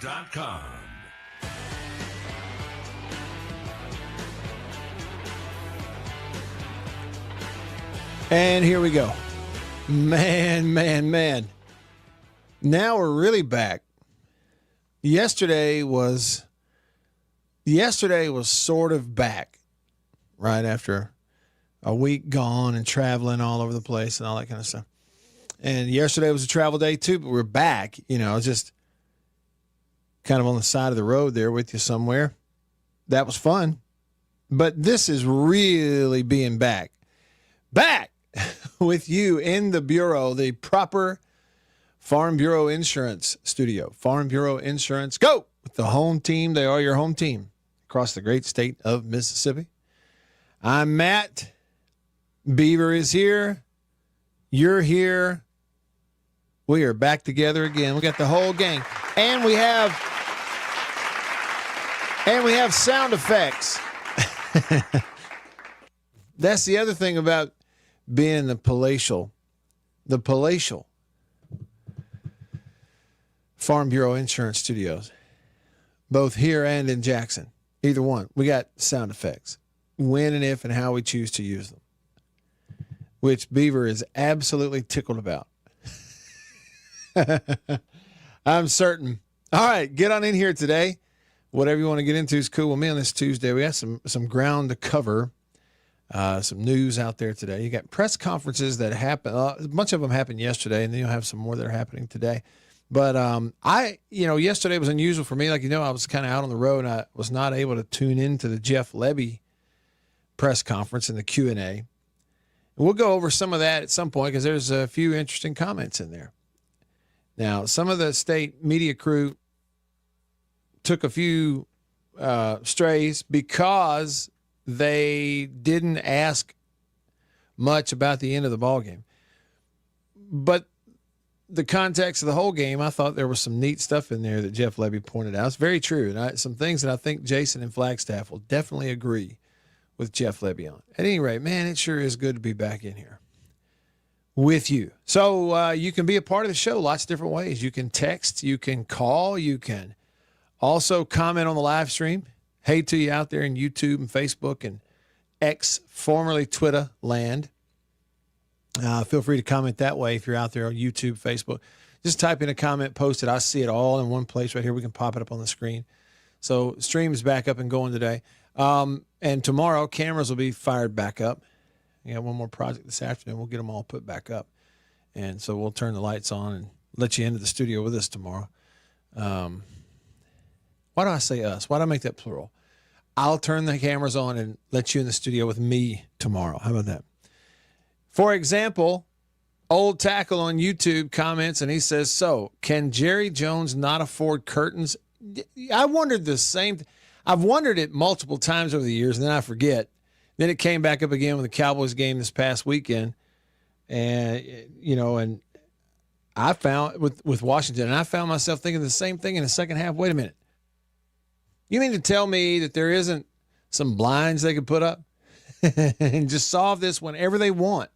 .com. And here we go. Man. Now we're really back. Yesterday was sort of back, right after a week gone and traveling all over the place and all that kind of stuff. And yesterday was a travel day too, but we're back. Just kind of on the side of the road there with you somewhere. That was fun. But this is really being back with you in the Bureau, the proper Farm Bureau Insurance studio. Farm Bureau Insurance, go with the home team. They are your home team across the great state of Mississippi. I'm Matt. Beaver is here. You're here. We are back together again. We got the whole gang. And we have sound effects. That's the other thing about being the palatial Farm Bureau Insurance Studios, both here and in Jackson. Either one. We got sound effects. When and if and how we choose to use them, which Beaver is absolutely tickled about. I'm certain. All right, get on in here today. Whatever you want to get into is cool with me on this Tuesday. We got some ground to cover, some news out there today. You got press conferences that happen. A bunch of them happened yesterday, and then you'll have some more that are happening today. But yesterday was unusual for me. I was kind of out on the road, and I was not able to tune into the Jeff Lebby press conference and the Q&A. And we'll go over some of that at some point because there's a few interesting comments in there. Now, some of the state media crew took a few strays because they didn't ask much about the end of the ball game. But the context of the whole game, I thought there was some neat stuff in there that Jeff Lebby pointed out. It's very true. And some things that I think Jason and Flagstaff will definitely agree with Jeff Lebby on. At any rate, man, it sure is good to be back in here with you. So you can be a part of the show lots of different ways. You can text, you can call, you can also comment on the live stream. Hey to you out there in YouTube and Facebook and X, formerly Twitter land. Feel free to comment that way if you're out there on YouTube, Facebook. Just type in a comment, post it. I see it all in one place right here. We can pop it up on the screen. So stream is back up and going today. And tomorrow, cameras will be fired back up. We got one more project this afternoon. We'll get them all put back up. And so we'll turn the lights on and let you into the studio with us tomorrow. Why do I say us? Why do I make that plural? I'll turn the cameras on and let you in the studio with me tomorrow. How about that? For example, Old Tackle on YouTube comments, and he says, so, can Jerry Jones not afford curtains? I wondered the same. I've wondered it multiple times over the years, and then I forget. Then it came back up again with the Cowboys game this past weekend. And, and I found with Washington, and I found myself thinking the same thing in the second half. Wait a minute. You mean to tell me that there isn't some blinds they could put up and just solve this whenever they want?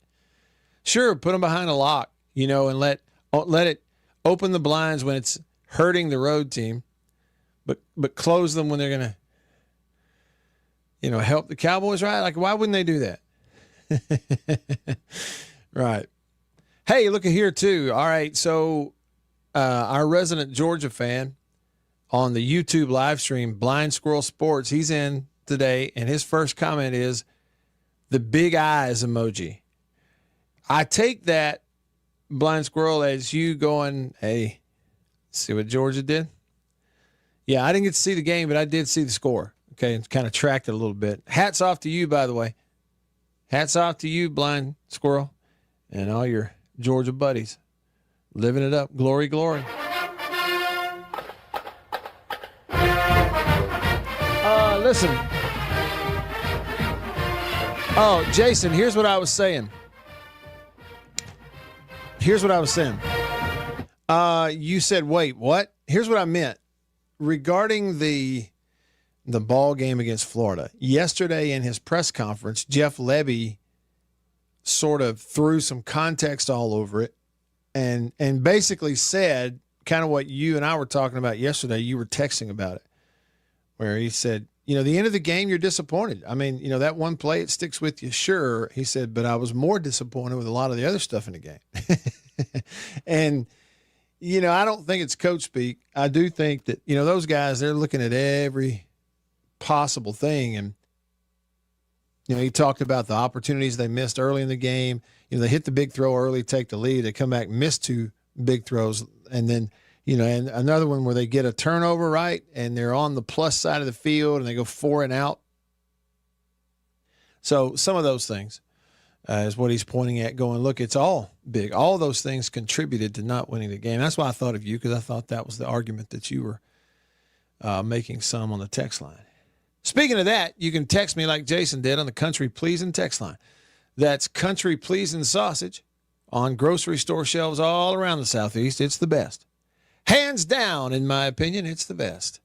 Sure, put them behind a lock, and let it open the blinds when it's hurting the road team, but close them when they're going to, help the Cowboys, right? Like, why wouldn't they do that? Right. Hey, look at here, too. All right, so our resident Georgia fan on the YouTube live stream, Blind Squirrel Sports, he's in today, and his first comment is the big eyes emoji. I take that, Blind Squirrel, as you going, hey, see what Georgia did? Yeah, I didn't get to see the game, but I did see the score. Okay, and kind of tracked it a little bit. Hats off to you, by the way. Hats off to you, Blind Squirrel, and all your Georgia buddies. Living it up. Glory, glory. Listen. Oh, Jason, here's what I was saying. You said, wait, what? Here's what I meant. Regarding the ball game against Florida, yesterday in his press conference, Jeff Lebby sort of threw some context all over it and basically said, kind of what you and I were talking about yesterday. You were texting about it, where he said, the end of the game, you're disappointed. I mean, that one play, it sticks with you. Sure. He said, but I was more disappointed with a lot of the other stuff in the game. And, I don't think it's coach speak. I do think that, those guys, they're looking at every possible thing. And, he talked about the opportunities they missed early in the game. They hit the big throw early, take the lead. They come back, miss 2 big throws. And then, and another one where they get a turnover, right, and they're on the plus side of the field and they go 4 and out. So some of those things is what he's pointing at, going, look, it's all big. All those things contributed to not winning the game. That's why I thought of you, because I thought that was the argument that you were making some on the text line. Speaking of that, you can text me like Jason did on the Country Pleasing text line. That's Country Pleasing sausage on grocery store shelves all around the Southeast. It's the best. Hands down, in my opinion, it's the best.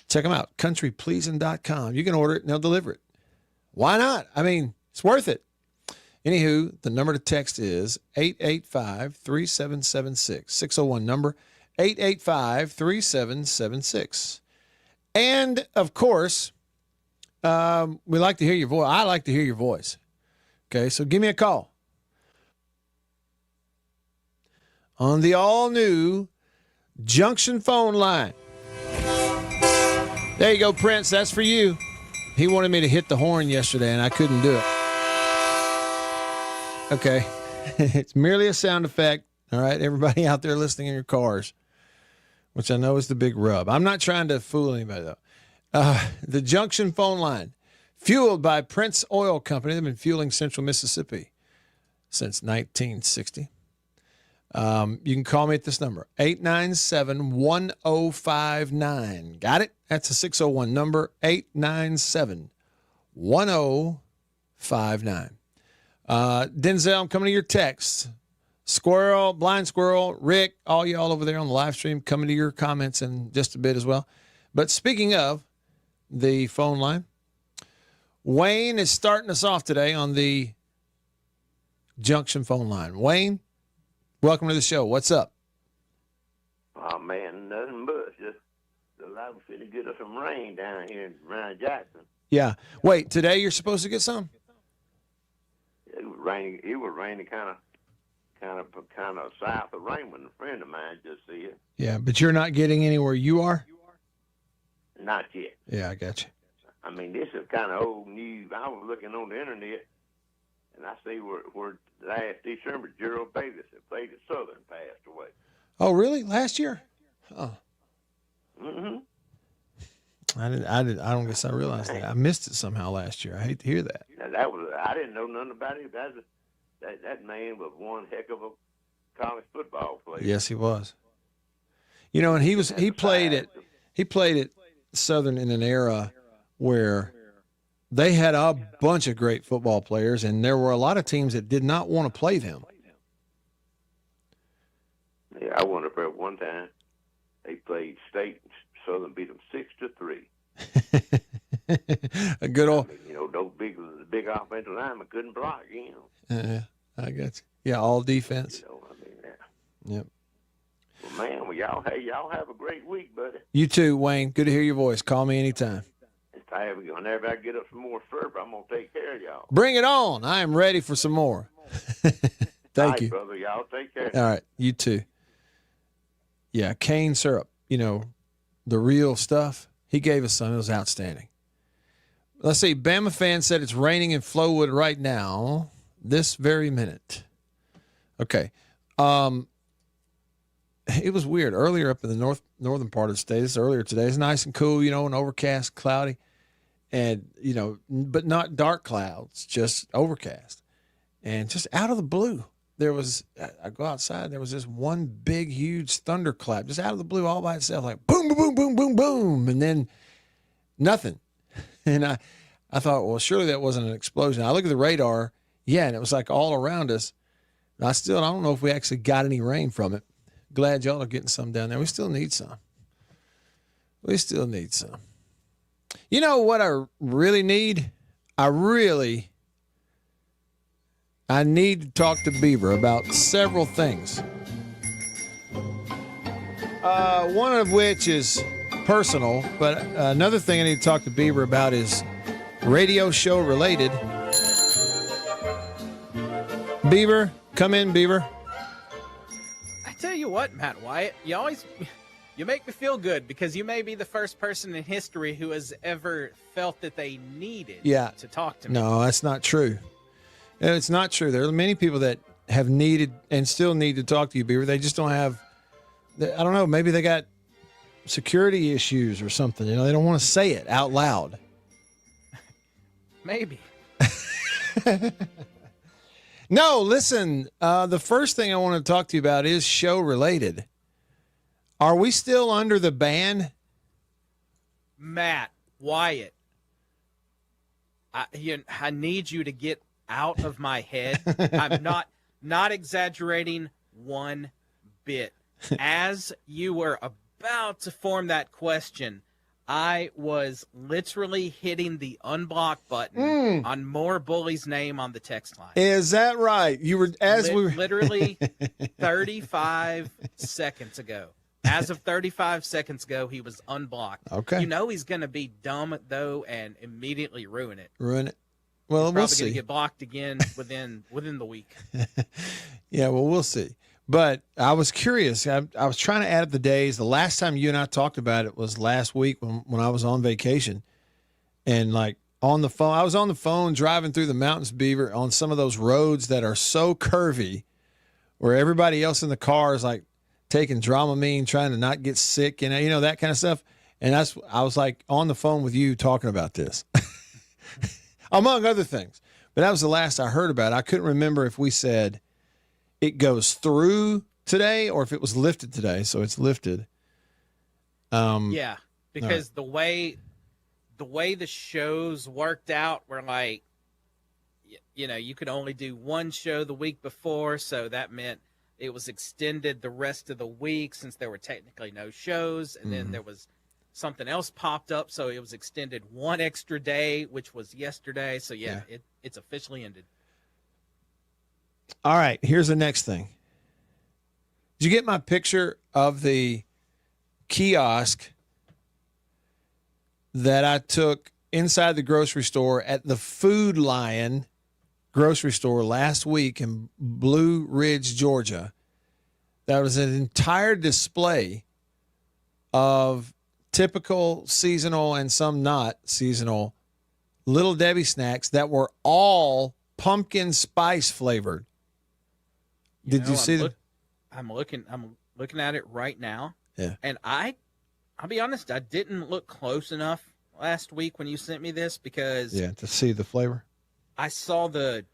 Check them out, countrypleasing.com. You can order it and they'll deliver it. Why not? I mean, it's worth it. Anywho, the number to text is 885-3776. 601 number, 885-3776. And, of course, we like to hear your voice. I like to hear your voice. Okay, so give me a call on the all-new Junction phone line. There you go, Prince. That's for you. He wanted me to hit the horn yesterday, and I couldn't do it. Okay. It's merely a sound effect. All right, everybody out there listening in your cars, which I know is the big rub. I'm not trying to fool anybody, though. The Junction phone line, fueled by Prince Oil Company. They've been fueling Central Mississippi since 1960. You can call me at this number, 897-1059. Got it? That's a 601 number, 897-1059. Denzel, I'm coming to your texts. Squirrel, Blind Squirrel, Rick, all y'all over there on the live stream, coming to your comments in just a bit as well. But speaking of the phone line, Wayne is starting us off today on the Junction phone line. Wayne, welcome to the show. What's up? Oh, man, nothing much. Just the light was finna get us some rain down here around Jackson. Yeah. Wait, today you're supposed to get some? It was raining. It was raining kind of south of Raymond. A friend of mine just said. Yeah, but you're not getting anywhere you are? Not yet. Yeah, I got you. I mean, this is kind of old news. I was looking on the internet, and I see where last December, Gerald Davis, that played at Southern, passed away. Oh, really? Last year? Oh. Mm-hmm. I don't guess I realized that. I missed it somehow last year. I hate to hear that. Now, I didn't know nothing about it. That man was one heck of a college football player. Yes, he was. And he played at Southern in an era where they had a bunch of great football players, and there were a lot of teams that did not want to play them. Yeah, I wonder if at one time they played state, Southern beat them 6-3. A good old, those big offensive linemen couldn't block. Yeah, I got you. Yeah, all defense. Yep. Well, man, y'all have a great week, buddy. You too, Wayne. Good to hear your voice. Call me anytime. Whenever I get up some more fur, I'm gonna take care of y'all. Bring it on. I am ready for some more. Thank you, brother. Y'all take care. All right, you too. Yeah, cane syrup. The real stuff. He gave us some. It was outstanding. Let's see. Bama fan said it's raining in Flowood right now, this very minute. Okay. It was weird. Earlier up in the northern part of the state, it's earlier today. It's nice and cool, and overcast, cloudy. And, but not dark clouds, just overcast. And just out of the blue, I go outside, there was this one big, huge thunderclap, just out of the blue all by itself, like boom, boom, boom, boom, boom, boom. And then nothing. And I thought, well, surely that wasn't an explosion. I look at the radar, yeah, and it was like all around us. I don't know if we actually got any rain from it. Glad y'all are getting some down there. We still need some. You know what I really need? I need to talk to Beaver about several things. One of which is personal, but another thing I need to talk to Beaver about is radio show related. Beaver, come in, Beaver. I tell you what, Matt Wyatt, you make me feel good because you may be the first person in history who has ever felt that they needed to talk to me. No, that's not true. It's not true. There are many people that have needed and still need to talk to you, Beaver. They just don't have, I don't know, maybe they got security issues or something. They don't want to say it out loud. Maybe. No, listen, the first thing I want to talk to you about is show related. Are we still under the ban? Matt Wyatt, I need you to get out of my head. I'm not exaggerating one bit. As you were about to form that question, I was literally hitting the unblock button on More Bully's name on the text line. Is that right? You were literally 35 seconds ago. As of 35 seconds ago, he was unblocked. Okay. He's going to be dumb, though, and immediately ruin it. Well, He's we'll probably see. going to get blocked again within the week. Yeah, well, we'll see. But I was curious. I was trying to add up the days. The last time you and I talked about it was last week when I was on vacation. And, on the phone, I was on the phone driving through the mountains, Beaver, on some of those roads that are so curvy where everybody else in the car is, taking Dramamine, trying to not get sick, that kind of stuff. And I was on the phone with you talking about this, among other things. But that was the last I heard about it. I couldn't remember if we said it goes through today or if it was lifted today. So it's lifted. Yeah, because the way the shows worked out were you could only do one show the week before, so that meant it was extended the rest of the week since there were technically no shows, and then there was something else popped up, so it was extended one extra day, which was yesterday. So it's officially ended. All right, here's the next thing. Did you get my picture of the kiosk that I took inside the grocery store at the Food Lion grocery store last week in Blue Ridge, Georgia? That was an entire display of typical seasonal and some not seasonal Little Debbie snacks that were all pumpkin spice flavored. Did you see them? I'm looking at it right now. Yeah. And I'll be honest, I didn't look close enough last week when you sent me this because to see the flavor. I saw the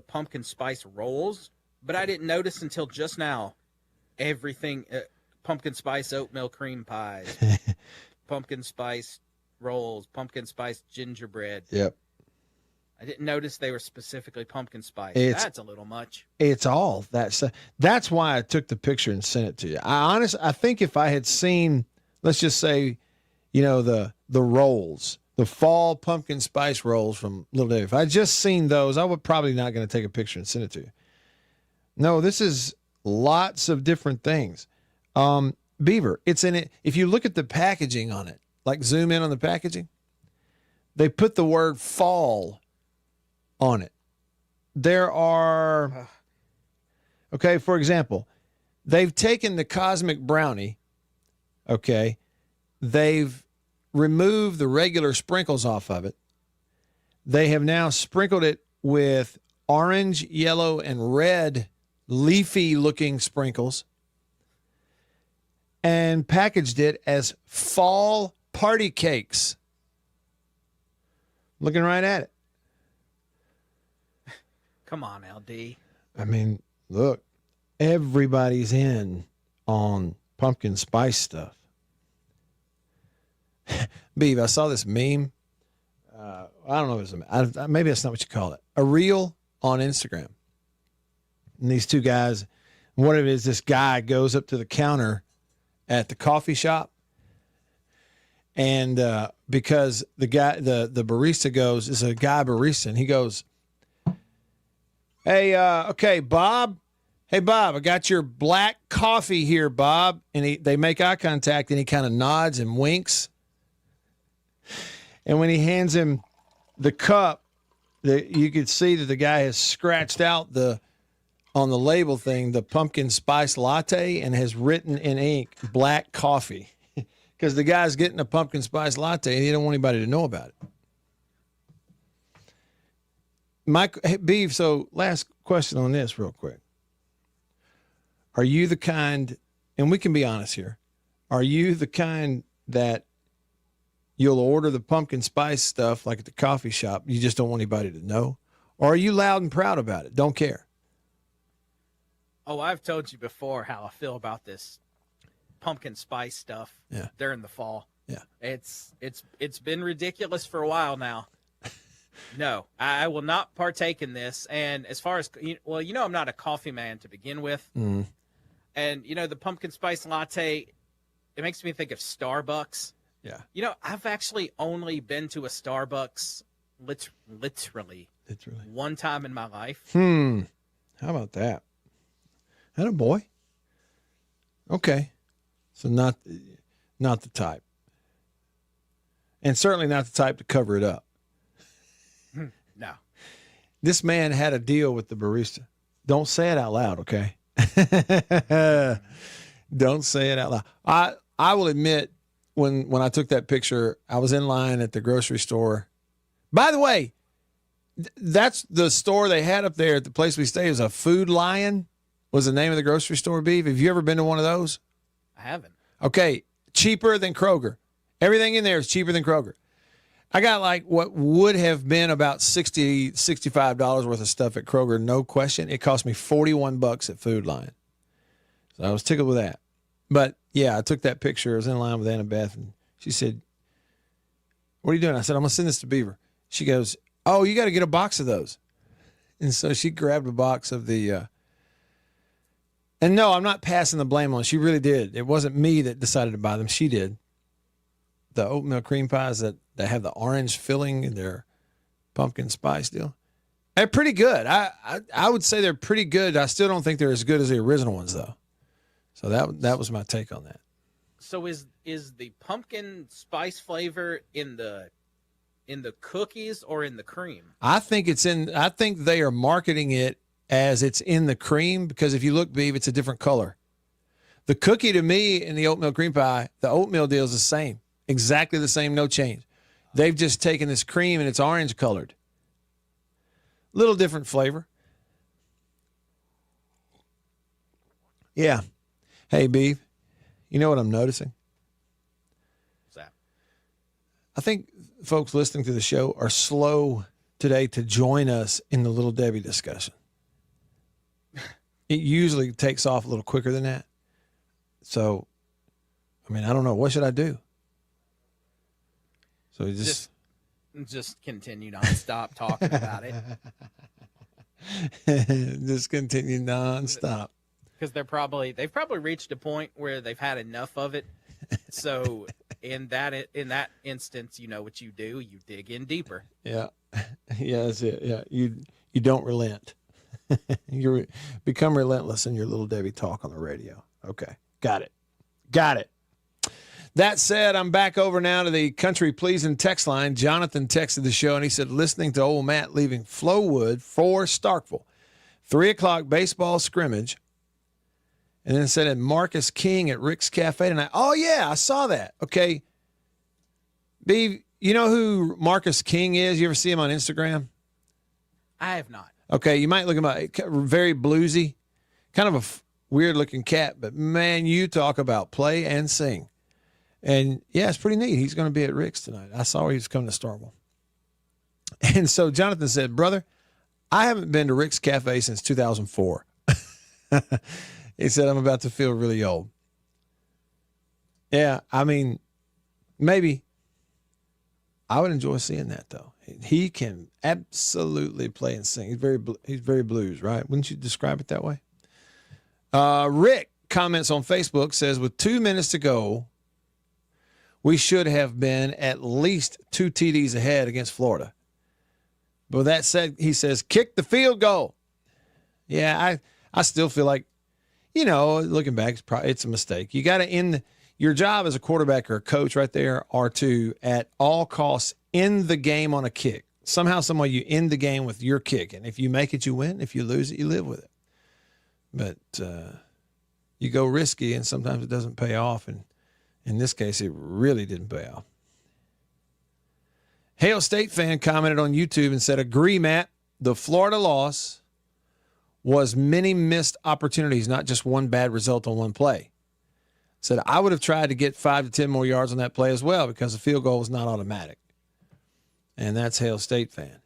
pumpkin spice rolls, but I didn't notice until just now everything pumpkin spice oatmeal cream pies, pumpkin spice rolls, pumpkin spice gingerbread. Yep. I didn't notice they were specifically pumpkin spice. That's a little much. It's all that. That's why I took the picture and sent it to you. I think if I had seen, let's just say, the rolls, the fall pumpkin spice rolls from Little Debbie, if I just seen those, I would probably not going to take a picture and send it to you. No, this is lots of different things. Beaver, it's in it. If you look at the packaging on it, zoom in on the packaging, they put the word fall on it. There are, okay, for example, they've taken the Cosmic Brownie, okay, they've removed the regular sprinkles off of it. They have now sprinkled it with orange, yellow, and red leafy-looking sprinkles and packaged it as fall party cakes. Looking right at it. Come on, LD. I mean, look, everybody's in on pumpkin spice stuff. Beav, I saw this meme. I don't know if it's maybe that's not what you call it. A reel on Instagram. And these two guys, what it is, this guy goes up to the counter at the coffee shop. And because the guy, the barista goes, is a guy barista, and he goes, hey, okay, Bob, Hey, Bob, I got your black coffee here, Bob. And they make eye contact, and he kind of nods and winks. And when he hands him the cup, you could see that the guy has scratched out on the label thing, the pumpkin spice latte, and has written in ink, black coffee. Because the guy's getting a pumpkin spice latte, and he don't want anybody to know about it. Mike, hey, Beef, so last question on this real quick. Are you the kind, and we can be honest here, are you the kind that you'll order the pumpkin spice stuff like at the coffee shop, you just don't want anybody to know? Or are you loud and proud about it, don't care? Oh, I've told you before how I feel about this pumpkin spice stuff during the fall. Yeah. It's been ridiculous for a while now. No, I will not partake in this. And as far as, well, I'm not a coffee man to begin with. Mm. And, the pumpkin spice latte, it makes me think of Starbucks. Yeah. I've actually only been to a Starbucks literally one time in my life. How about that? Atta boy. Okay. So not the type. And certainly not the type to cover it up. No. This man had a deal with the barista. Don't say it out loud, okay? Don't say it out loud. I will admit, when I took that picture, I was in line at the grocery store. By the way, that's the store they had up there at the place we stay. It was a Food Lion, was the name of the grocery store, Beef. Have you ever been to one of those? I haven't. Okay, cheaper than Kroger. Everything in there is cheaper than Kroger. I got like what would have been about $60, $65 worth of stuff at Kroger, no question. It cost me $41 at Food Lion. So I was tickled with that. But yeah, I took that picture. I was in line with Annabeth, and she said, "What are you doing?" I said, "I'm going to send this to Beaver." She goes, "Oh, you got to get a box of those." And so she grabbed a box of the, and no, I'm not passing the blame on. She really did. It wasn't me that decided to buy them. She did. The oatmeal cream pies that have the orange filling in their pumpkin spice deal. They're pretty good. I would say they're pretty good. I still don't think they're as good as the original ones, though. So that was my take on that. So is the pumpkin spice flavor in the cookies or in the cream? I think they are marketing it as it's in the cream, because if you look, Beef, it's a different color. The cookie to me in the oatmeal cream pie, the oatmeal deal is the same. Exactly the same, no change. They've just taken this cream and it's orange colored. Little different flavor. Yeah. Hey, Beef, you know what I'm noticing? What's that? I think folks listening to the show are slow today to join us in the Little Debbie discussion. It usually takes off a little quicker than that. So, I don't know. What should I do? So just continue nonstop talking about it. Just continue nonstop. Because they've probably reached a point where they've had enough of it. So in that instance, you know what you do? You dig in deeper. Yeah. Yeah, that's it. Yeah. You don't relent. You become relentless in your Little Debbie talk on the radio. Okay. Got it. That said, I'm back over now to the country pleasing text line. Jonathan texted the show, and he said, listening to old Matt leaving Flowood for Starkville. 3:00 baseball scrimmage. And then said, and Marcus King at Rick's Cafe tonight. Oh, yeah, I saw that. Okay. B, you know who Marcus King is? You ever see him on Instagram? I have not. Okay, you might look him up. Very bluesy. Kind of a weird-looking cat. But, man, you talk about play and sing. And, yeah, it's pretty neat. He's going to be at Rick's tonight. I saw he was coming to Starkville. And so Jonathan said, brother, I haven't been to Rick's Cafe since 2004. He said, I'm about to feel really old. Yeah, maybe. I would enjoy seeing that, though. He can absolutely play and sing. He's very blues, right? Wouldn't you describe it that way? Rick comments on Facebook, says, with 2 minutes to go, we should have been at least 2 TDs ahead against Florida. But with that said, he says, kick the field goal. Yeah, I still feel like, looking back, it's a mistake. You got to end your job as a quarterback or a coach right there are to, at all costs, end the game on a kick. Somehow, some way, you end the game with your kick. And if you make it, you win. If you lose it, you live with it. But you go risky, and sometimes it doesn't pay off. And in this case, it really didn't pay off. Hail State fan commented on YouTube and said, agree, Matt. The Florida loss was many missed opportunities, not just one bad result on one play. Said, I would have tried to get 5 to 10 more yards on that play as well because the field goal was not automatic. And that's Hail State fan.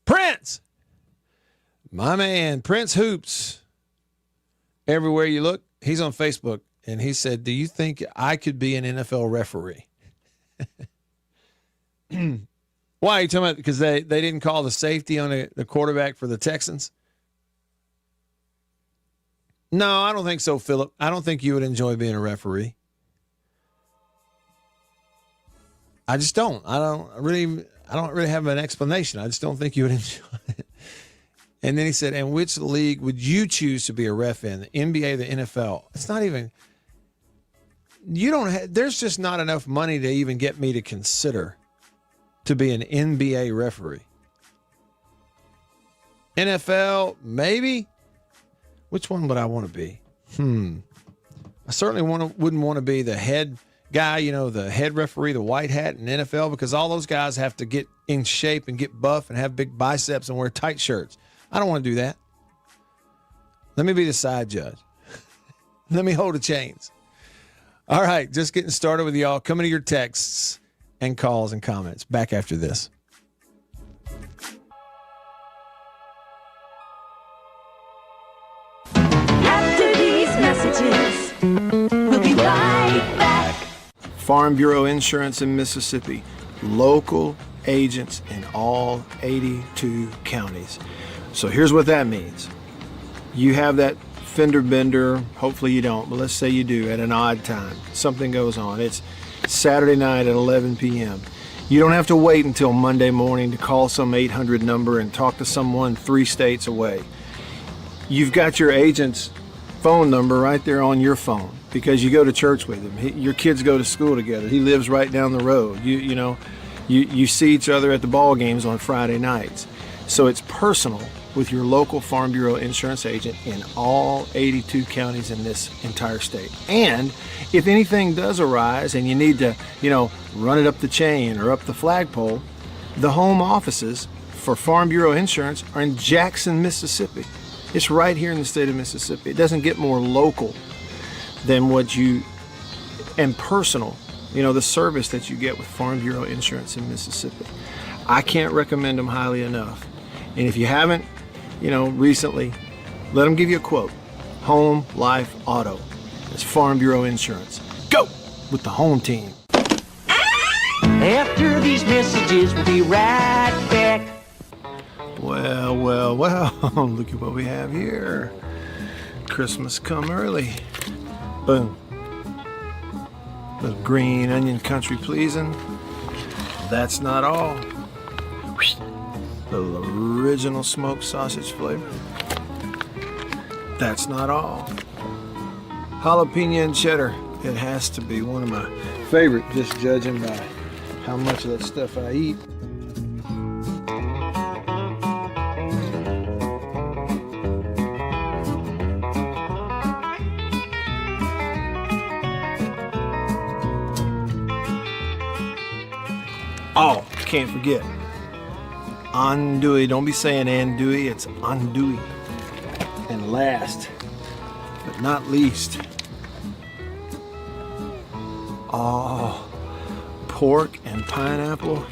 Prince! My man, Prince Hoops. Everywhere you look, he's on Facebook. And he said, do you think I could be an NFL referee? Why are you talking about? Because they didn't call the safety on the quarterback for the Texans? No, I don't think so, Philip. I don't think you would enjoy being a referee. I just don't. I don't really have an explanation. I just don't think you would enjoy it. And then he said, and which league would you choose to be a ref in? The NBA, the NFL? It's not even, there's just not enough money to even get me to consider to be an NBA referee. NFL, maybe. Which one would I want to be? I certainly wouldn't want to be the head guy, the head referee, the white hat in NFL, because all those guys have to get in shape and get buff and have big biceps and wear tight shirts. I don't want to do that. Let me be the side judge. Let me hold the chains. All right, just getting started with y'all. Coming to your texts and calls and comments. Back after this. After these messages, we'll be right back. Farm Bureau Insurance in Mississippi. Local agents in all 82 counties. So here's what that means. You have that fender bender, hopefully you don't, but let's say you do at an odd time. Something goes on. It's Saturday night at 11 p.m. You don't have to wait until Monday morning to call some 800 number and talk to someone 3 states away. You've got your agent's phone number right there on your phone because you go to church with him. Your kids go to school together. He lives right down the road. You see each other at the ball games on Friday nights. So it's personal with your local Farm Bureau insurance agent in all 82 counties in this entire state. And if anything does arise and you need to, run it up the chain or up the flagpole, the home offices for Farm Bureau Insurance are in Jackson, Mississippi. It's right here in the state of Mississippi. It doesn't get more local than and personal, the service that you get with Farm Bureau Insurance in Mississippi. I can't recommend them highly enough. And if you haven't, recently, let them give you a quote. Home, life, auto. It's Farm Bureau Insurance. Go with the home team. After these messages, we'll be right back. Well, look at what we have here. Christmas come early. Boom. Little green onion country pleasing. That's not all. Little original smoked sausage flavor. That's not all. Jalapeno and cheddar. It has to be one of my favorite, just judging by how much of that stuff I eat. Oh, can't forget. Andouille. Don't be saying andouille, it's andouille. And last, but not least, pork and pineapple,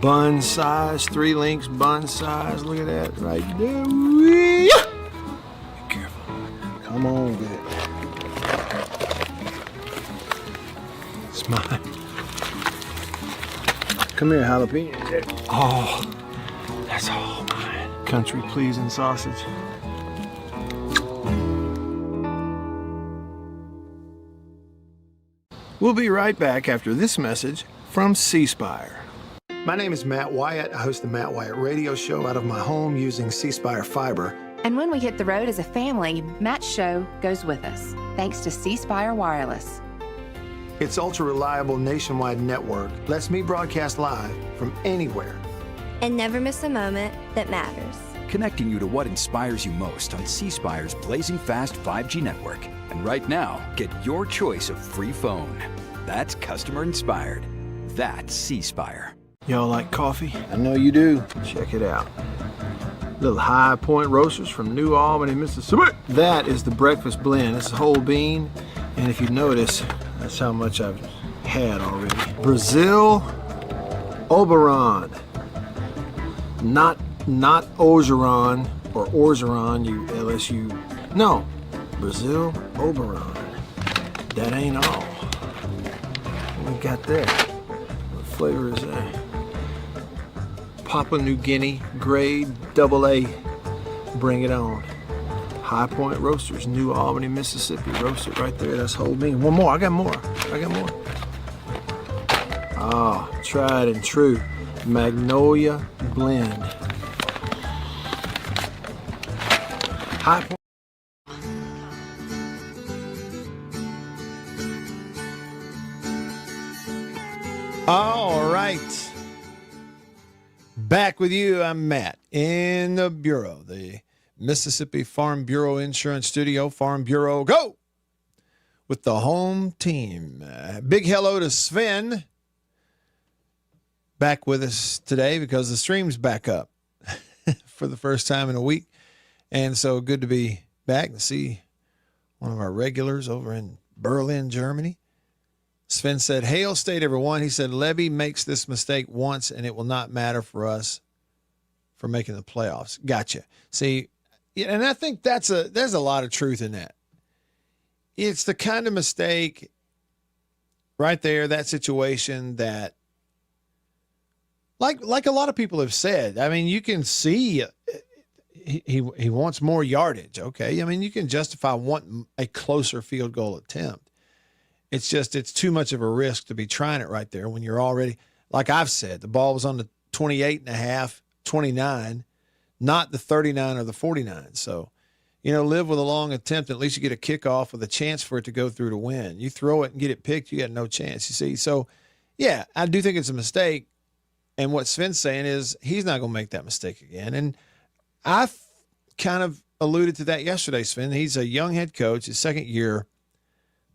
bun size, 3 links, bun size. Look at that right there. Be careful. Come on with it. It's mine. Come here, jalapeno. Oh, that's all mine. Country pleasing sausage. We'll be right back after this message from C Spire. My name is Matt Wyatt. I host the Matt Wyatt radio show out of my home using C Spire fiber. And when we hit the road as a family, Matt's show goes with us, thanks to C Spire Wireless. Its ultra-reliable nationwide network lets me broadcast live from anywhere. And never miss a moment that matters. Connecting you to what inspires you most on C Spire's blazing fast 5G network. And right now, get your choice of free phone. That's customer inspired. That's C Spire. Y'all like coffee? I know you do. Check it out. Little High Point Roasters from New Albany, Mississippi. That is the breakfast blend. It's a whole bean. And if you notice, that's how much I've had already. Brazil Oberon. Not Ogeron or Orgeron, you LSU. No, Brazil Oberon. That ain't all. What we got there? What flavor is that? Papua New Guinea grade AA. Bring it on. High Point Roasters, New Albany, Mississippi. Roasted right there. That's whole bean. One more. I got more. Ah, tried and true. Magnolia blend. High Point. All right. Back with you. I'm Matt in the Bureau, the Mississippi Farm Bureau Insurance Studio. Farm Bureau, go! With the home team. Big hello to Sven. Back with us today because the stream's back up for the first time in a week. And so good to be back and see one of our regulars over in Berlin, Germany. Sven said, Hail State, everyone. He said, Levy makes this mistake once and it will not matter for us for making the playoffs. Gotcha. See, and I think there's a lot of truth in that. It's the kind of mistake right there, that situation that, like a lot of people have said, I mean, you can see he wants more yardage. Okay. I mean, you can justify wanting a closer field goal attempt. It's just, it's too much of a risk to be trying it right there when you're already, like I've said, the ball was on the 28.5, 29, not the 39 or the 49. So, live with a long attempt. At least you get a kickoff with a chance for it to go through to win. You throw it and get it picked, you got no chance, you see. So, yeah, I do think it's a mistake. And what Sven's saying is he's not going to make that mistake again. And I kind of alluded to that yesterday, Sven. He's a young head coach, his second year.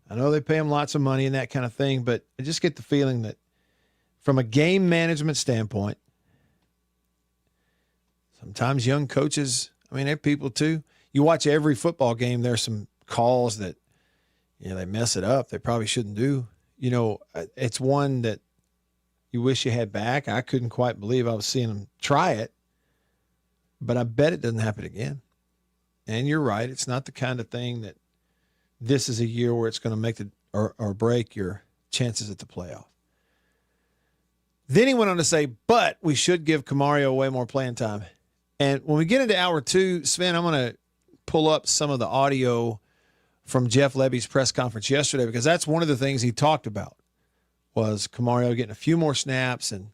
I know they pay him lots of money and that kind of thing, but I just get the feeling that from a game management standpoint, sometimes young coaches, I mean, they're people too. You watch every football game, there's some calls that, they mess it up. They probably shouldn't do. It's one that you wish you had back. I couldn't quite believe I was seeing them try it, but I bet it doesn't happen again. And you're right. It's not the kind of thing that this is a year where it's going to make or break your chances at the playoff. Then he went on to say, but we should give Camario way more playing time. And when we get into hour two, Sven, I'm going to pull up some of the audio from Jeff Lebby's press conference yesterday, because that's one of the things he talked about was Camario getting a few more snaps. And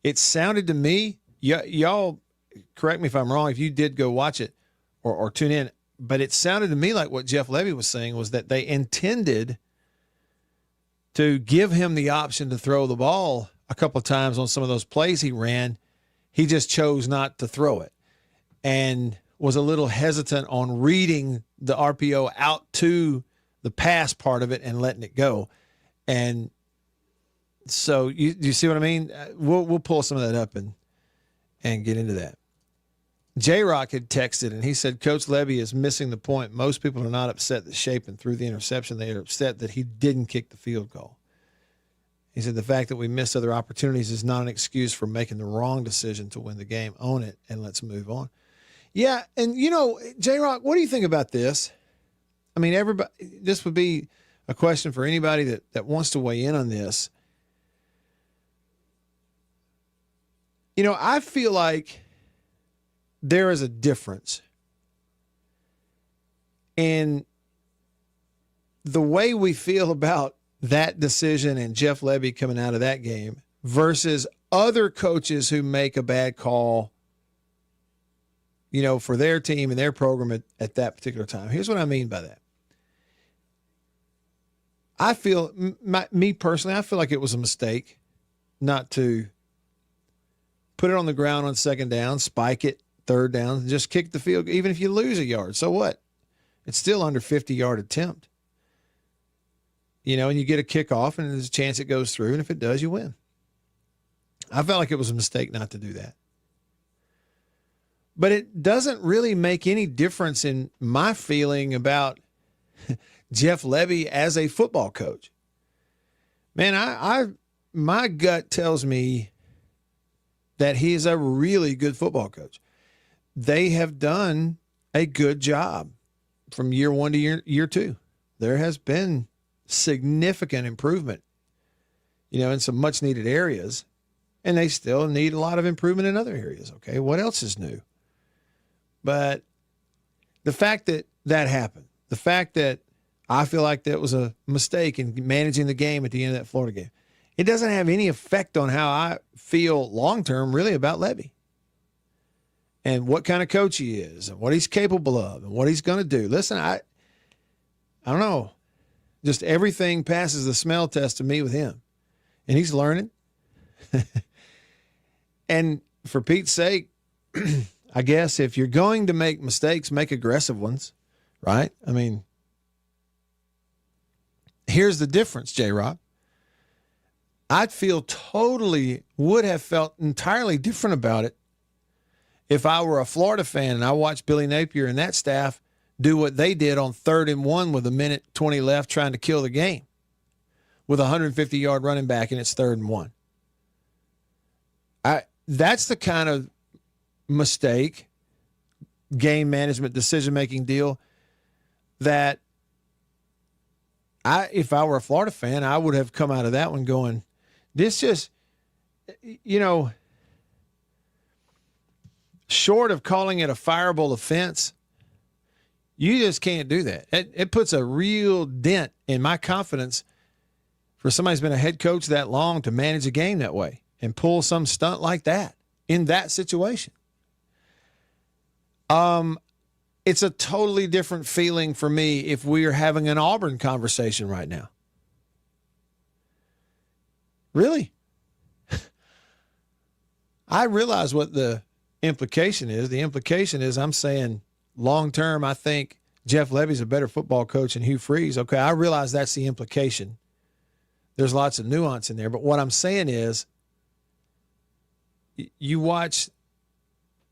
it sounded to me, y'all correct me if I'm wrong, if you did go watch it or tune in, but it sounded to me like what Jeff Lebby was saying was that they intended to give him the option to throw the ball a couple of times on some of those plays he ran. He just chose not to throw it and was a little hesitant on reading the RPO out to the pass part of it and letting it go. And so you see what I mean? We'll pull some of that up and get into that. J-Rock had texted, and he said, Coach Levy is missing the point. Most people are not upset that Shapen threw the interception. They are upset that he didn't kick the field goal. He said the fact that we missed other opportunities is not an excuse for making the wrong decision to win the game. Own it, and let's move on. Yeah, and, J-Rock, what do you think about this? I mean, everybody. This would be a question for anybody that wants to weigh in on this. I feel like there is a difference in the way we feel about that decision and Jeff Lebby coming out of that game versus other coaches who make a bad call for their team and their program at that particular time. Here's what I mean by that. I feel, me personally, I feel like it was a mistake not to put it on the ground on second down, spike it, third down, and just kick the field, even if you lose a yard. So what? It's still under 50-yard attempt. And you get a kickoff, and there's a chance it goes through, and if it does, you win. I felt like it was a mistake not to do that. But it doesn't really make any difference in my feeling about Jeff Lebby as a football coach. Man, my gut tells me that he is a really good football coach. They have done a good job from year one to year two. There has been significant improvement, in some much needed areas, and they still need a lot of improvement in other areas. Okay. What else is new? But the fact that happened, the fact that I feel like that was a mistake in managing the game at the end of that Florida game, it doesn't have any effect on how I feel long-term really about Lebby and what kind of coach he is and what he's capable of and what he's going to do. Listen, I don't know. Just everything passes the smell test to me with him, and he's learning. And for Pete's sake, I guess if you're going to make mistakes, make aggressive ones, right? I mean, here's the difference, J-Rock. Would have felt entirely different about it if I were a Florida fan and I watched Billy Napier and that staff do what they did on 3rd and 1 with 1:20 left trying to kill the game with a 150-yard running back and it's 3rd and 1. That's the kind of mistake, game management, decision-making deal that if I were a Florida fan, I would have come out of that one going, this just, short of calling it a fireable offense, you just can't do that. It puts a real dent in my confidence for somebody who's been a head coach that long to manage a game that way and pull some stunt like that in that situation. It's a totally different feeling for me if we are having an Auburn conversation right now. Really? I realize what the implication is. The implication is I'm saying long-term, I think Jeff Lebby's a better football coach than Hugh Freeze. Okay, I realize that's the implication. There's lots of nuance in there. But what I'm saying is you watch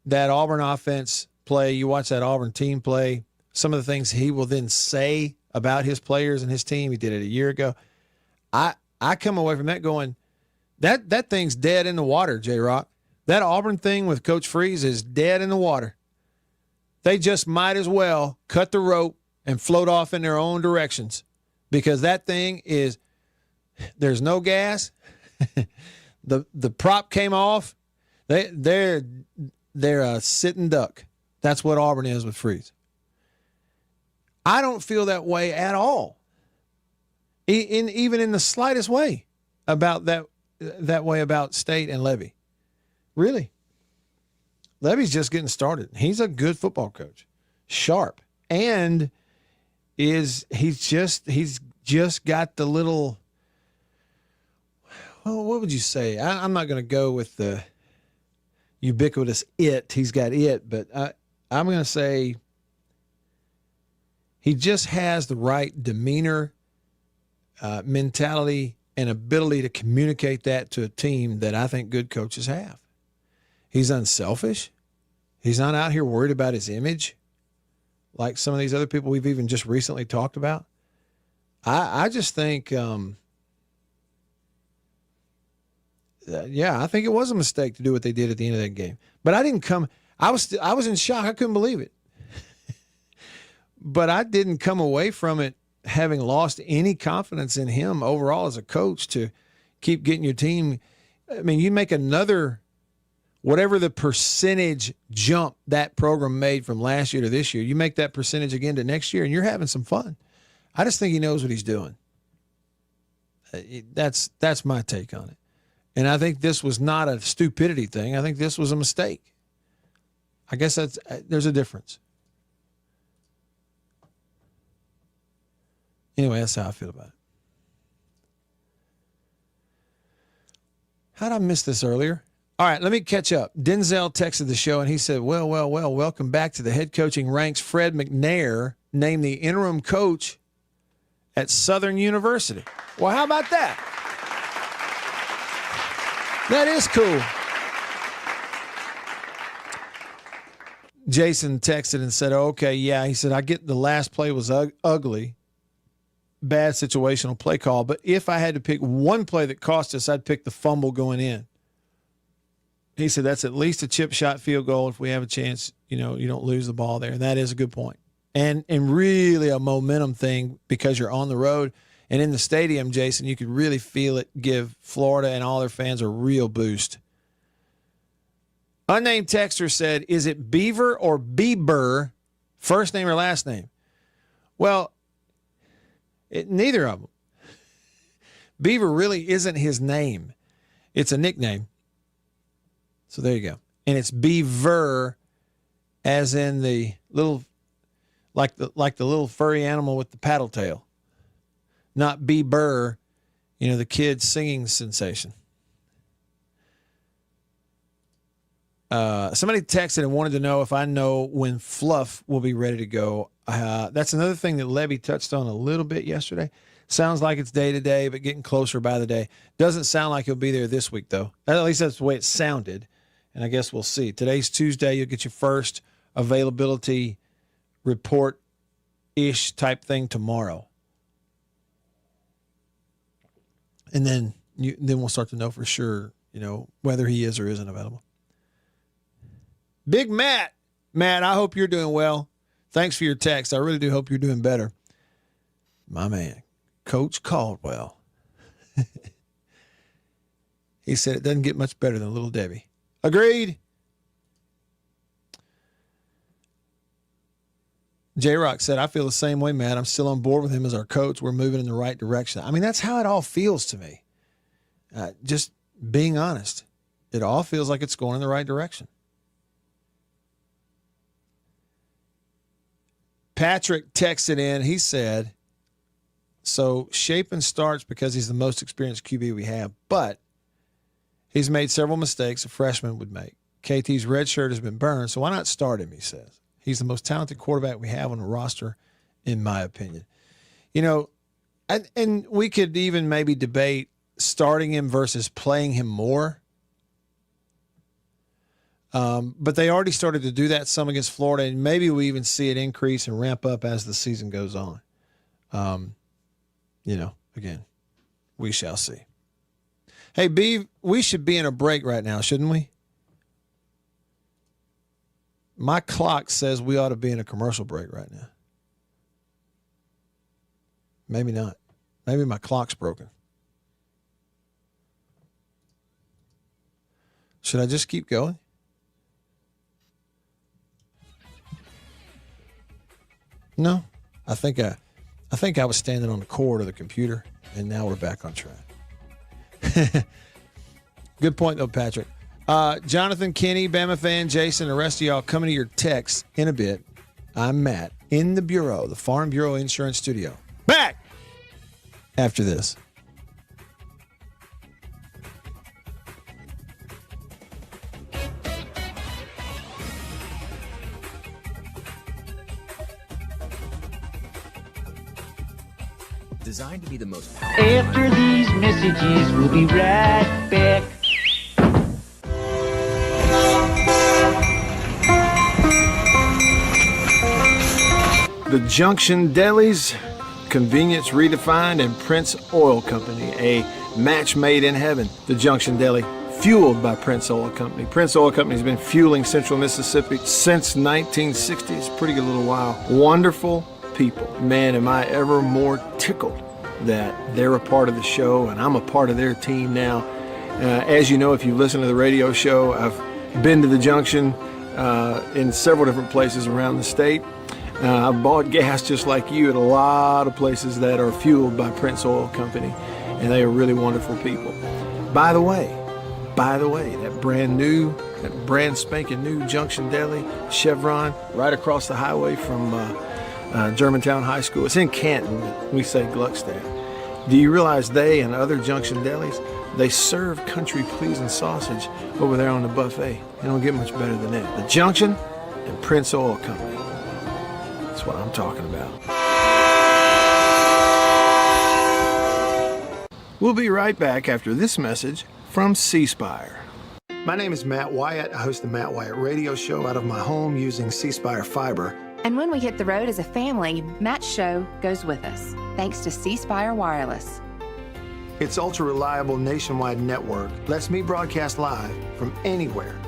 that Auburn offense play, you watch that Auburn team play, some of the things he will then say about his players and his team. He did it a year ago. I come away from that going, that thing's dead in the water, J-Rock. That Auburn thing with Coach Freeze is dead in the water. They just might as well cut the rope and float off in their own directions because that thing is, there's no gas. The prop came off. They're a sitting duck. That's what Auburn is with Freeze. I don't feel that way at all. Even in the slightest way about that way about State and Lebby. Really. Levy's just getting started. He's a good football coach. Sharp. And he's just got the little, well, what would you say? I'm not going to go with the ubiquitous it. He's got it, but I'm going to say he just has the right demeanor, mentality, and ability to communicate that to a team that I think good coaches have. He's unselfish. He's not out here worried about his image like some of these other people we've even just recently talked about. I just think, I think it was a mistake to do what they did at the end of that game. But I was in shock. I couldn't believe it. But I didn't come away from it having lost any confidence in him overall as a coach to keep getting your team. I mean, you make another, whatever the percentage jump that program made from last year to this year, you make that percentage again to next year, and you're having some fun. I just think he knows what he's doing. That's my take on it. And I think this was not a stupidity thing. I think this was a mistake. I guess there's a difference. Anyway, that's how I feel about it. How did I miss this earlier? All right, let me catch up. Denzel texted the show, and he said, well, welcome back to the head coaching ranks. Fred McNair named the interim coach at Southern University. Well, how about that? That is cool. Jason texted and said, okay, yeah. He said, I get the last play was ugly, bad situational play call, but if I had to pick one play that cost us, I'd pick the fumble going in. He said that's at least a chip shot field goal. If we have a chance, you don't lose the ball there. And that is a good point. And really a momentum thing because you're on the road. And in the stadium, Jason, you could really feel it give Florida and all their fans a real boost. Unnamed texter said, is it Beaver or Bieber, first name or last name? Well, neither of them. Beaver really isn't his name. It's a nickname. So there you go. And it's Beaver as in the little, like the little furry animal with the paddle tail. Not Bieber, the kid singing sensation. Somebody texted and wanted to know if I know when Fluff will be ready to go. That's another thing that Levy touched on a little bit yesterday. Sounds like it's day to day, but getting closer by the day. Doesn't sound like he'll be there this week, though. At least that's the way it sounded. And I guess we'll see. Today's Tuesday. You'll get your first availability report-ish type thing tomorrow. And then we'll start to know for sure, whether he is or isn't available. Big Matt. Matt, I hope you're doing well. Thanks for your text. I really do hope you're doing better. My man, Coach Caldwell. He said it doesn't get much better than Little Debbie. Agreed. J-Rock said, I feel the same way, Matt. I'm still on board with him as our coach. We're moving in the right direction. I mean, that's how it all feels to me. Just being honest. It all feels like it's going in the right direction. Patrick texted in. He said, so Shapen starts because he's the most experienced QB we have, but he's made several mistakes a freshman would make. KT's red shirt has been burned, so why not start him, he says. He's the most talented quarterback we have on the roster, in my opinion. And we could even maybe debate starting him versus playing him more. But they already started to do that some against Florida, and maybe we even see it increase and ramp up as the season goes on. Again, we shall see. Hey, B, we should be in a break right now, shouldn't we? My clock says we ought to be in a commercial break right now. Maybe not. Maybe my clock's broken. Should I just keep going? No, I think I was standing on the cord of the computer, and now we're back on track. Good point, though, Patrick. Jonathan, Kenny, Bama fan, Jason, the rest of y'all coming to your texts in a bit. I'm Matt in the Bureau, the Farm Bureau Insurance Studio. Back after this. Designed to be the most powerful. After these messages, we'll be right back. The Junction Delis, Convenience Redefined, and Prince Oil Company, a match made in heaven. The Junction Deli, fueled by Prince Oil Company. Prince Oil Company has been fueling Central Mississippi since 1960. It's a pretty good little while. Wonderful people. Man, am I ever more tickled that they're a part of the show and I'm a part of their team now. As you know, if you listen to the radio show, I've been to the Junction in several different places around the state. I've bought gas just like you at a lot of places that are fueled by Prince Oil Company, and they are really wonderful people. By the way, By the way, that brand spanking new Junction Deli, Chevron, right across the highway from Germantown High School. It's in Canton, but we say Gluckstadt. Do you realize they and other Junction Delis, they serve country-pleasing sausage over there on the buffet? They don't get much better than that. The Junction and Prince Oil Company. That's what I'm talking about. We'll be right back after this message from C Spire. My name is Matt Wyatt. I host the Matt Wyatt radio show out of my home using C Spire fiber. And when we hit the road as a family, Matt's show goes with us, thanks to C Spire Wireless. Its ultra-reliable nationwide network lets me broadcast live from anywhere.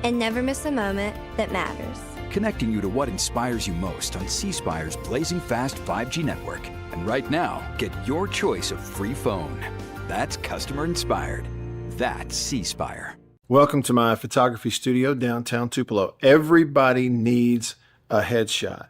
And never miss a moment that matters. Connecting you to what inspires you most on C Spire's blazing fast 5G network. And right now, get your choice of free phone. That's customer inspired. That's C Spire. Welcome to my photography studio downtown Tupelo. Everybody needs a headshot,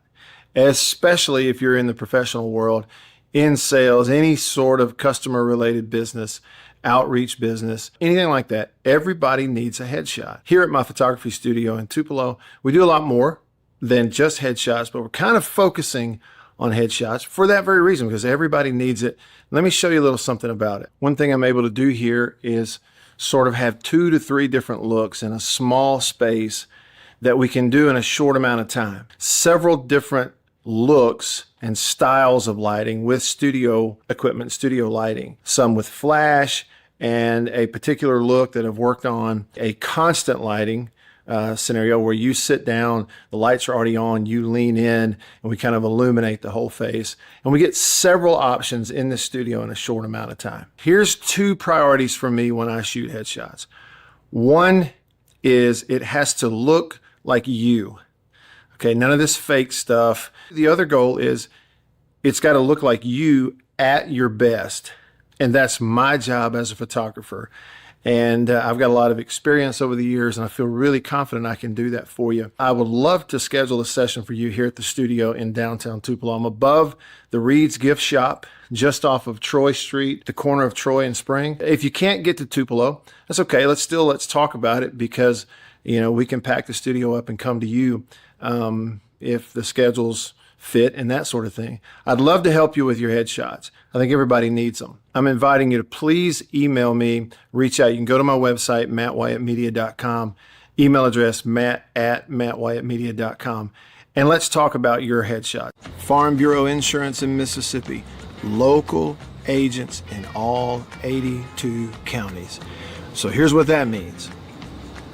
especially if you're in the professional world, in sales, any sort of customer related business, outreach business, anything like that. Everybody needs a headshot. Here at my photography studio in Tupelo, we do a lot more than just headshots, but we're kind of focusing on headshots for that very reason, because everybody needs it. Let me show you a little something about it. One thing I'm able to do here is sort of have 2 to 3 different looks in a small space that we can do in a short amount of time. Several different looks and styles of lighting with studio equipment, studio lighting. Some with flash and a particular look that I've worked on, a constant lighting scenario where you sit down, the lights are already on, you lean in, and we kind of illuminate the whole face. And we get several options in the studio in a short amount of time. Here's 2 priorities for me when I shoot headshots. One is it has to look like you. Okay, none of this fake stuff. The other goal is it's got to look like you at your best. And that's my job as a photographer. And I've got a lot of experience over the years, and I feel really confident I can do that for you. I would love to schedule a session for you here at the studio in downtown Tupelo. I'm above the Reed's Gift Shop, just off of Troy Street, the corner of Troy and Spring. If you can't get to Tupelo, that's okay. Let's talk about it, because we can pack the studio up and come to you if the schedules fit and that sort of thing. I'd love to help you with your headshots. I think everybody needs them. I'm inviting you to please email me, reach out. You can go to my website, mattwyattmedia.com, email address matt@mattwyattmedia.com, and let's talk about your headshot. Farm Bureau Insurance in Mississippi, local agents in all 82 counties. So here's what that means.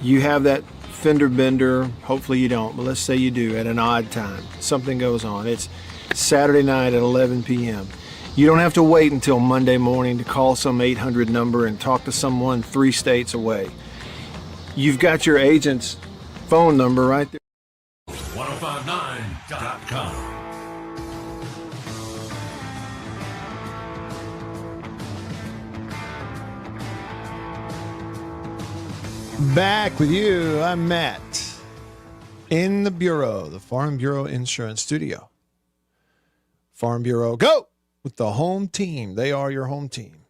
You have that fender bender, hopefully you don't, but let's say you do at an odd time. Something goes on. It's Saturday night at 11 p.m. You don't have to wait until Monday morning to call some 800 number and talk to someone 3 states away. You've got your agent's phone number right there. 1059.com. Back with you. I'm Matt in the Bureau, the Farm Bureau Insurance Studio. Farm Bureau, go with the home team. They are your home team.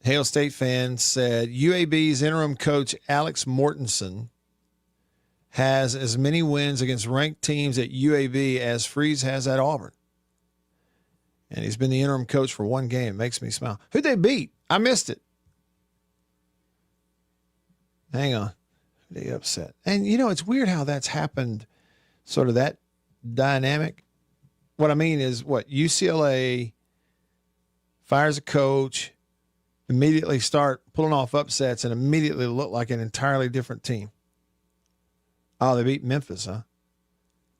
Hail State fan said UAB's interim coach Alex Mortensen has as many wins against ranked teams at UAB as Freeze has at Auburn. And he's been the interim coach for 1 game. It makes me smile. Who'd they beat? I missed it. Hang on. They upset. And, it's weird how that's happened, sort of that dynamic. What I mean is, UCLA fires a coach, immediately start pulling off upsets, and immediately look like an entirely different team. Oh, they beat Memphis, huh?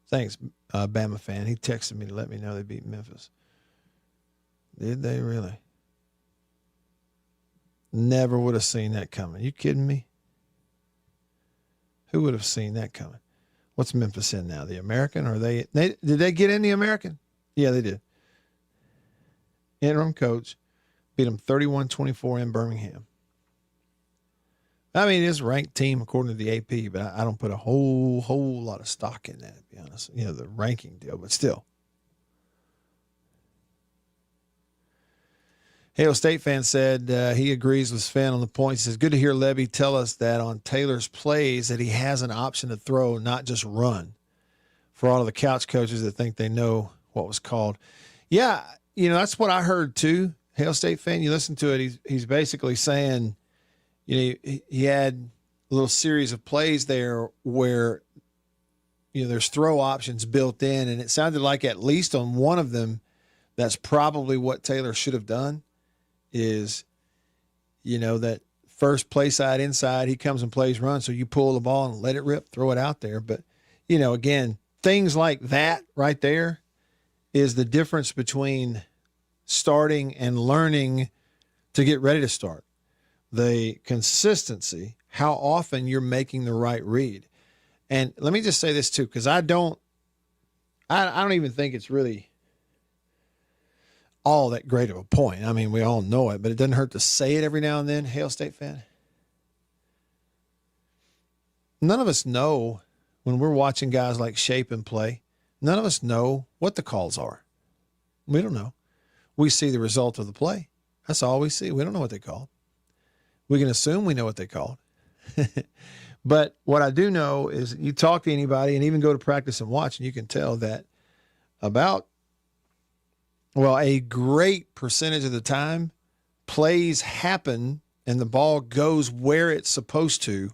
Thanks, Bama fan. He texted me to let me know they beat Memphis. Did they really? Never would have seen that coming. You kidding me? Who would have seen that coming? What's Memphis in now? The American? Or did they get in the American? Yeah, they did. Interim coach beat them 31-24 in Birmingham. I mean, it's a ranked team according to the AP, but I don't put a whole lot of stock in that, to be honest. The ranking deal, but still. Hail State fan said he agrees with Sven on the point. He says, good to hear Levy tell us that on Taylor's plays that he has an option to throw, not just run, for all of the couch coaches that think they know what was called. Yeah, that's what I heard too. Hail State fan, you listen to it, he's basically saying, he had a little series of plays there where, there's throw options built in, and it sounded like at least on one of them, that's probably what Taylor should have done is, that first play side inside, he comes and plays run. So you pull the ball and let it rip, throw it out there. But, again, things like that right there is the difference between starting and learning to get ready to start. The consistency, how often you're making the right read. And let me just say this too, because I don't even think it's really all that great of a point. I mean, we all know it, but it doesn't hurt to say it every now and then. Hail State fan. None of us know when we're watching guys like Shape and play. None of us know what the calls are. We don't know. We see the result of the play. That's all we see. We don't know what they called. We can assume we know what they called. But what I do know is you talk to anybody and even go to practice and watch, and you can tell that a great percentage of the time, plays happen and the ball goes where it's supposed to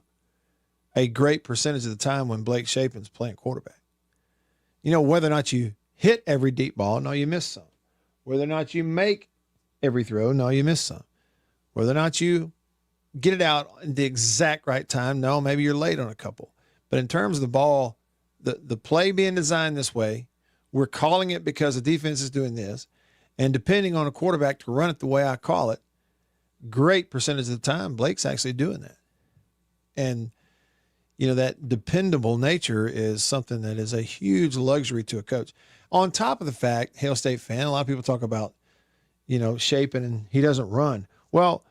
a great percentage of the time when Blake Shapen's playing quarterback. Whether or not you hit every deep ball, no, you miss some. Whether or not you make every throw, no, you miss some. Whether or not you get it out at the exact right time, no, maybe you're late on a couple. But in terms of the ball, the play being designed this way, we're calling it because the defense is doing this. And depending on a quarterback to run it the way I call it, great percentage of the time, Blake's actually doing that. And, that dependable nature is something that is a huge luxury to a coach. On top of the fact, Hail State fan, a lot of people talk about, Shaping and he doesn't run. Well,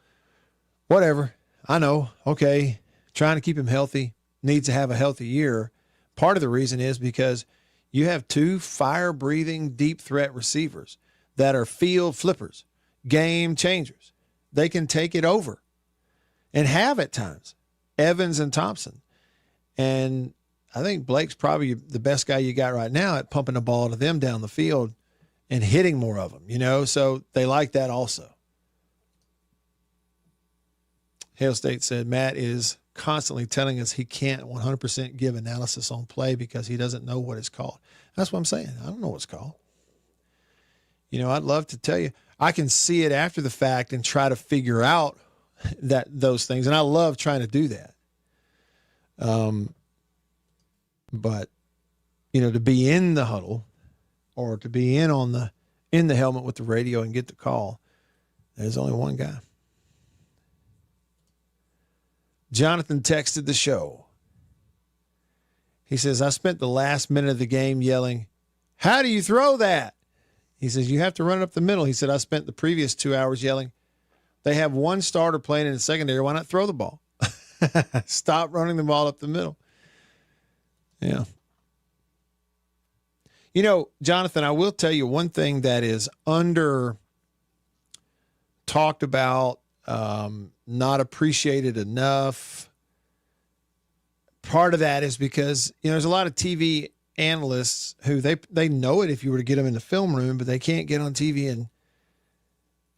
whatever. I know. Okay. Trying to keep him healthy, needs to have a healthy year. Part of the reason is because you have two fire-breathing, deep threat receivers that are field flippers, game changers. They can take it over and have at times, Evans and Thompson. And I think Blake's probably the best guy you got right now at pumping the ball to them down the field and hitting more of them, so they like that also. Hail State said Matt is constantly telling us he can't 100% give analysis on play because he doesn't know what it's called. That's what I'm saying. I don't know what it's called. I'd love to tell you. I can see it after the fact and try to figure out those things, and I love trying to do that. But to be in the huddle or to be in the helmet with the radio and get the call, there's only one guy. Jonathan texted the show. He says, I spent the last minute of the game yelling, how do you throw that? He says, you have to run it up the middle. He said, I spent the previous 2 hours yelling, they have one starter playing in the secondary. Why not throw the ball? Stop running the ball up the middle. Yeah. Jonathan, I will tell you one thing that is under talked about, not appreciated enough. Part of that is because, there's a lot of TV analysts who they know it if you were to get them in the film room, but they can't get on TV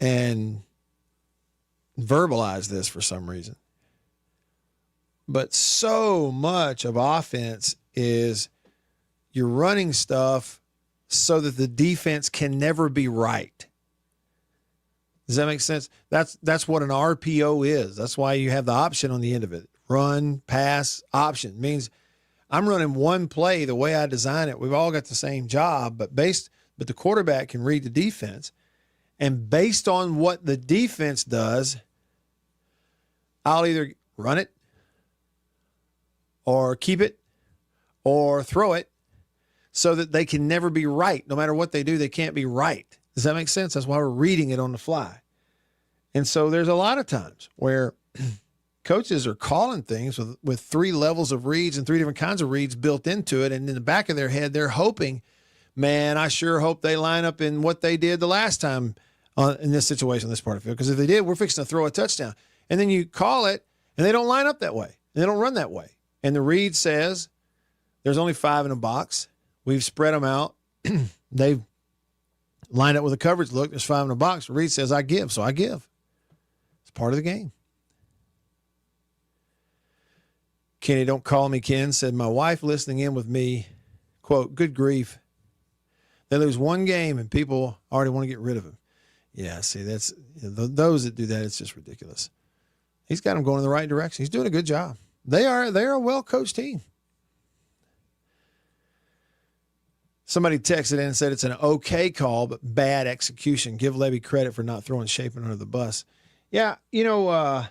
and verbalize this for some reason. But so much of offense is you're running stuff so that the defense can never be right. Does that make sense? That's what an RPO is. That's why you have the option on the end of it. Run, pass, option. Means I'm running one play the way I design it. We've all got the same job, but the quarterback can read the defense. And based on what the defense does, I'll either run it or keep it or throw it so that they can never be right. No matter what they do, they can't be right. Does that make sense? That's why we're reading it on the fly. And so there's a lot of times where coaches are calling things with 3 levels of reads and 3 different kinds of reads built into it. And in the back of their head, they're hoping, man, I sure hope they line up in what they did the last time in this situation, this part of the field. Because if they did, we're fixing to throw a touchdown. And then you call it, and they don't line up that way. They don't run that way. And the read says there's only 5 in a box. We've spread them out. They've lined up with a coverage look. There's 5 in a box. The read says I give, so I give. It's part of the game. Kenny, don't call me Ken, said my wife listening in with me, quote, good grief. They lose one game and people already want to get rid of him. Yeah, see, that's those that do that, it's just ridiculous. He's got them going in the right direction. He's doing a good job. They're a well-coached team. Somebody texted in and said it's an okay call, but bad execution. Give Levy credit for not throwing Shapen under the bus. Yeah, well,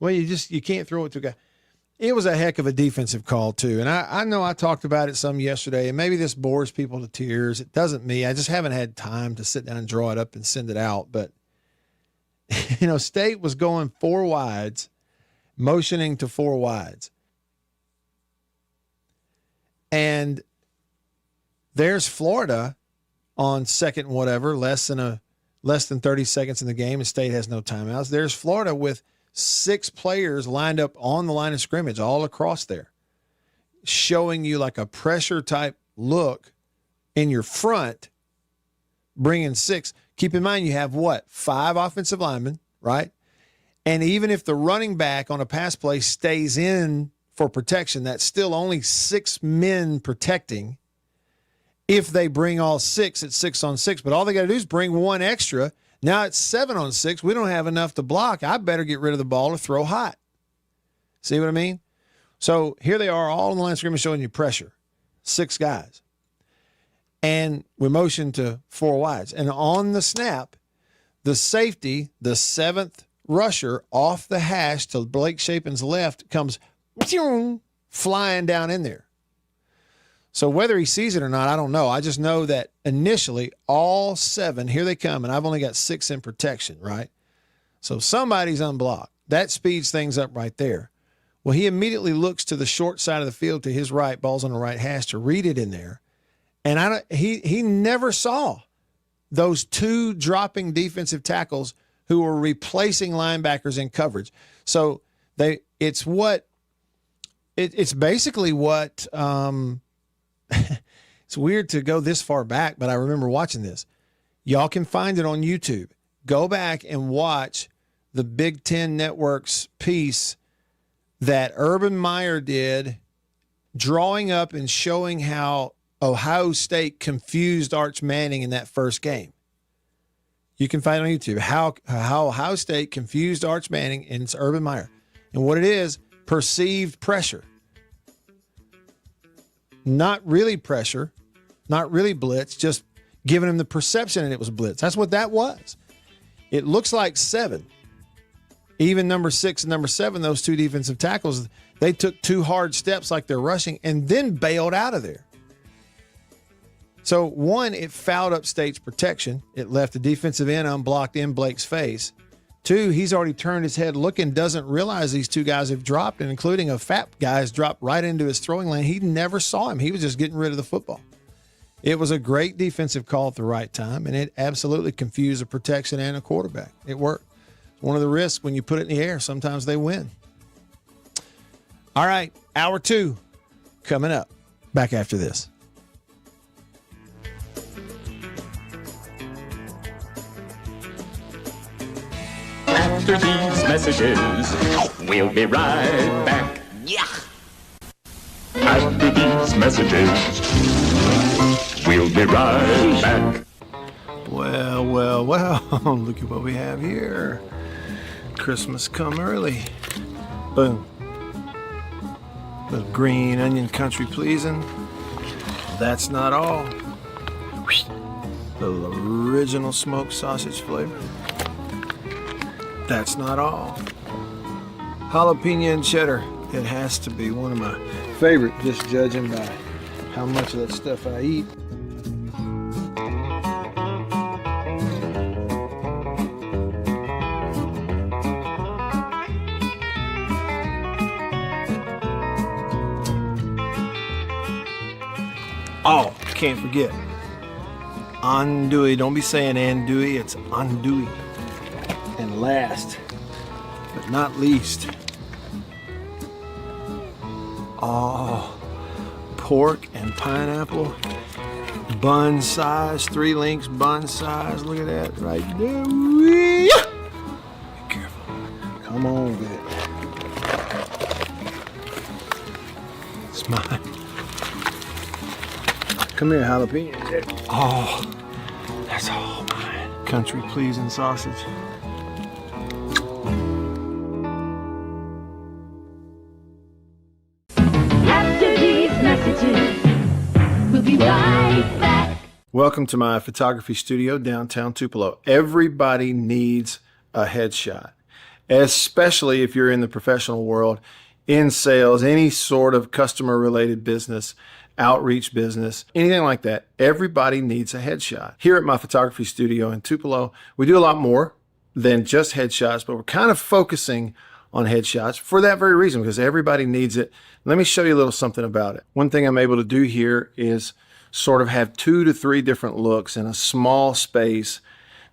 you can't throw it to a guy. It was a heck of a defensive call, too. And I know I talked about it some yesterday, and maybe this bores people to tears. It doesn't me. I just haven't had time to sit down and draw it up and send it out. But, State was going 4 wides, motioning to 4 wides. And there's Florida on second whatever, less than 30 seconds in the game, and State has no timeouts. There's Florida with 6 players lined up on the line of scrimmage all across there, showing you like a pressure type look in your front, bringing 6. Keep in mind you have 5 offensive linemen, right? And even if the running back on a pass play stays in for protection, that's still only 6 men protecting. If they bring all 6, it's 6 on 6. But all they got to do is bring 1 extra. Now it's 7 on 6. We don't have enough to block. I better get rid of the ball or throw hot. See what I mean? So here they are all on the line of scrimmage showing you pressure. 6 guys. And we motion to 4 wides. And on the snap, the safety, the 7th rusher off the hash to Blake Shapen's left comes flying down in there. So whether he sees it or not, I don't know. I just know that initially all 7, here they come, and I've only got 6 in protection, right? So somebody's unblocked. That speeds things up right there. Well, he immediately looks to the short side of the field to his right, ball's on the right hash to read it in there. And he never saw those 2 dropping defensive tackles who were replacing linebackers in coverage. So it's basically what it's weird to go this far back, but I remember watching this. Y'all can find it on YouTube. Go back and watch the Big Ten Network's piece that Urban Meyer did, drawing up and showing how Ohio State confused Arch Manning in that first game. You can find it on YouTube, how Ohio State confused Arch Manning, and it's Urban Meyer. And what it is, perceived pressure. Not really pressure, not really blitz, just giving him the perception that it was blitz. That's what that was. It looks like 7. Even number 6 and number 7, those 2 defensive tackles, they took 2 hard steps like they're rushing and then bailed out of there. So 1, it fouled up State's protection. It left the defensive end unblocked in Blake's face. 2, he's already turned his head looking, doesn't realize these 2 guys have dropped, and including a fat guy has dropped right into his throwing lane. He never saw him. He was just getting rid of the football. It was a great defensive call at the right time, and it absolutely confused a protection and a quarterback. It worked. It's one of the risks when you put it in the air. Sometimes they win. All right, hour 2 coming up. Back after this. After these messages, we'll be right back. Yeah. After these messages, we'll be right back. Well, look at what we have here. Christmas come early. Boom. Little green onion country pleasing. That's not all. Little original smoked sausage flavor. That's not all. Jalapeno and cheddar. It has to be one of my favorite, just judging by how much of that stuff I eat. Oh, can't forget. andouille. Don't be saying andouille, it's andouille. And last, but not least, pork and pineapple, bun size, 3 links bun size. Look at that right there. Whee! Be careful. Come on with it. It's mine. Come here, jalapeno. Oh, that's all mine. Country pleasing sausage. After these messages, we'll be right back. Welcome to my photography studio downtown Tupelo. Everybody needs a headshot, especially if you're in the professional world, in sales, any sort of customer related business, outreach business, anything like that. Everybody needs a headshot. Here at my photography studio in Tupelo, we do a lot more than just headshots, but we're kind of focusing on headshots for that very reason, because everybody needs it. Let me show you a little something about it. One thing I'm able to do here is sort of have 2 to 3 different looks in a small space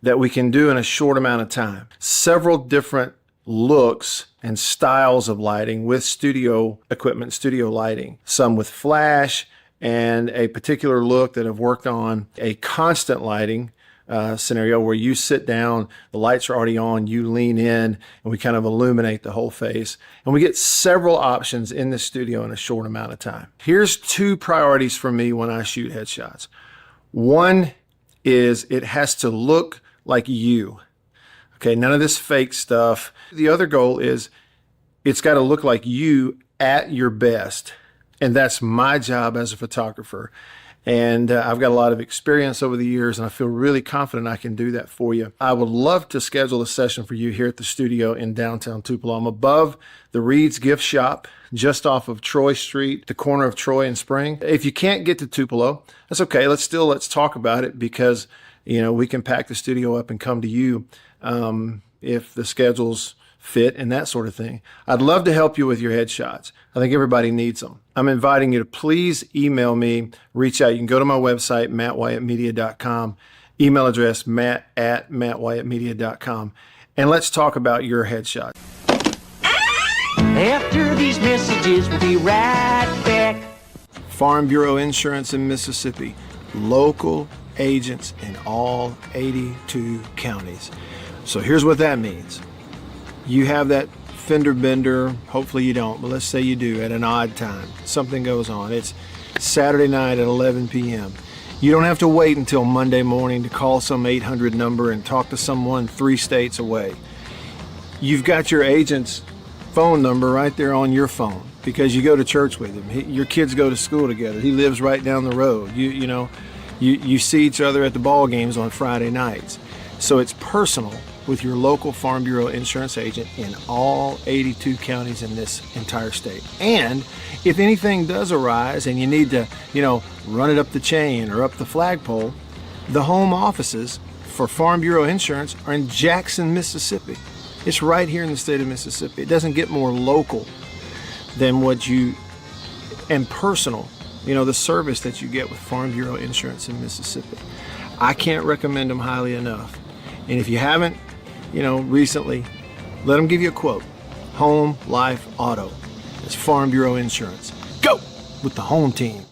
that we can do in a short amount of time. Several different looks and styles of lighting with studio equipment, studio lighting. Some with flash and a particular look that I've worked on a constant lighting scenario where you sit down, the lights are already on, you lean in, and we kind of illuminate the whole face. And we get several options in the studio in a short amount of time. Here's 2 priorities for me when I shoot headshots. One is it has to look like you. Okay, none of this fake stuff. The other goal is it's got to look like you at your best. And that's my job as a photographer. And I've got a lot of experience over the years, and I feel really confident I can do that for you. I would love to schedule a session for you here at the studio in downtown Tupelo. I'm above the Reed's Gift Shop, just off of Troy Street, the corner of Troy and Spring. If you can't get to Tupelo, that's okay. Let's talk about it, because we can pack the studio up and come to you if the schedules fit and that sort of thing. I'd love to help you with your headshots. I think everybody needs them. I'm inviting you to please email me, reach out. You can go to my website, mattwhyattmedia.com, email address matt@mattwhyattmedia.com, and let's talk about your headshot. After these messages, we'll be right back. Farm Bureau Insurance in Mississippi, local agents in all 82 counties. So here's what that means. You have that fender bender, hopefully you don't, but let's say you do at an odd time. Something goes on. It's Saturday night at 11 p.m. You don't have to wait until Monday morning to call some 800 number and talk to someone 3 states away. You've got your agent's phone number right there on your phone because you go to church with him. Your kids go to school together. He lives right down the road. You see each other at the ball games on Friday nights. So it's personal with your local Farm Bureau insurance agent in all 82 counties in this entire state. And if anything does arise and you need to, run it up the chain or up the flagpole, the home offices for Farm Bureau Insurance are in Jackson, Mississippi. It's right here in the state of Mississippi. It doesn't get more local than and personal, the service that you get with Farm Bureau Insurance in Mississippi. I can't recommend them highly enough. And if you haven't, recently, let them give you a quote. Home, life, auto. It's Farm Bureau Insurance. Go with the home team.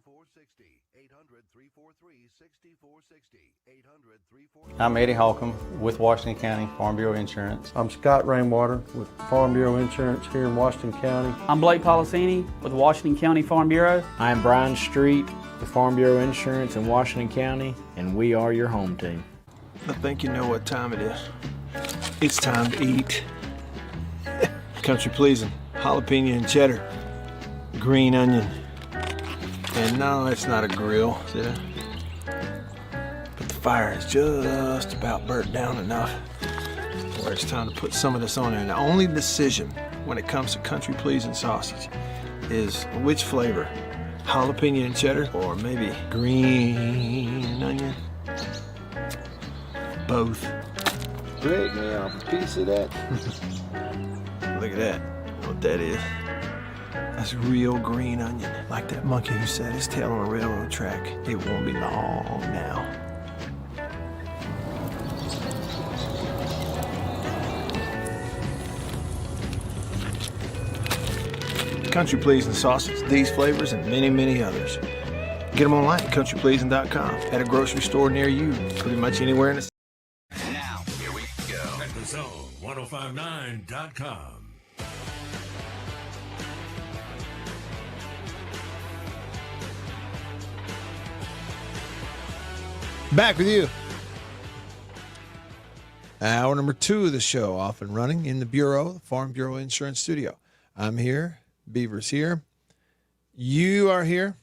800-343-6460. I'm Eddie Holcomb with Washington County Farm Bureau Insurance. I'm Scott Rainwater with Farm Bureau Insurance here in Washington County. I'm Blake Policini with Washington County Farm Bureau. I'm Brian Street with Farm Bureau Insurance in Washington County, and we are your home team. I think you know what time it is. It's time to eat. Country pleasing, jalapeno and cheddar, green onion. And no, it's not a grill, see that? But the fire is just about burnt down enough where it's time to put some of this on there. And the only decision when it comes to country pleasing sausage is which flavor, jalapeno and cheddar or maybe green onion. Both. Break me off a piece of that. Look at that. What that is. That's real green onion, like that monkey who set his tail on a railroad track. It won't be long now. Country Pleasing sausage, these flavors, and many, many others. Get them online at countrypleasing.com, at a grocery store near you, pretty much anywhere in the city. Now, here we go. At the Zone 1059.com. Back with you. Hour number 2 of the show, off and running in the Bureau, the Farm Bureau Insurance Studio. I'm here. Beaver's here. You are here,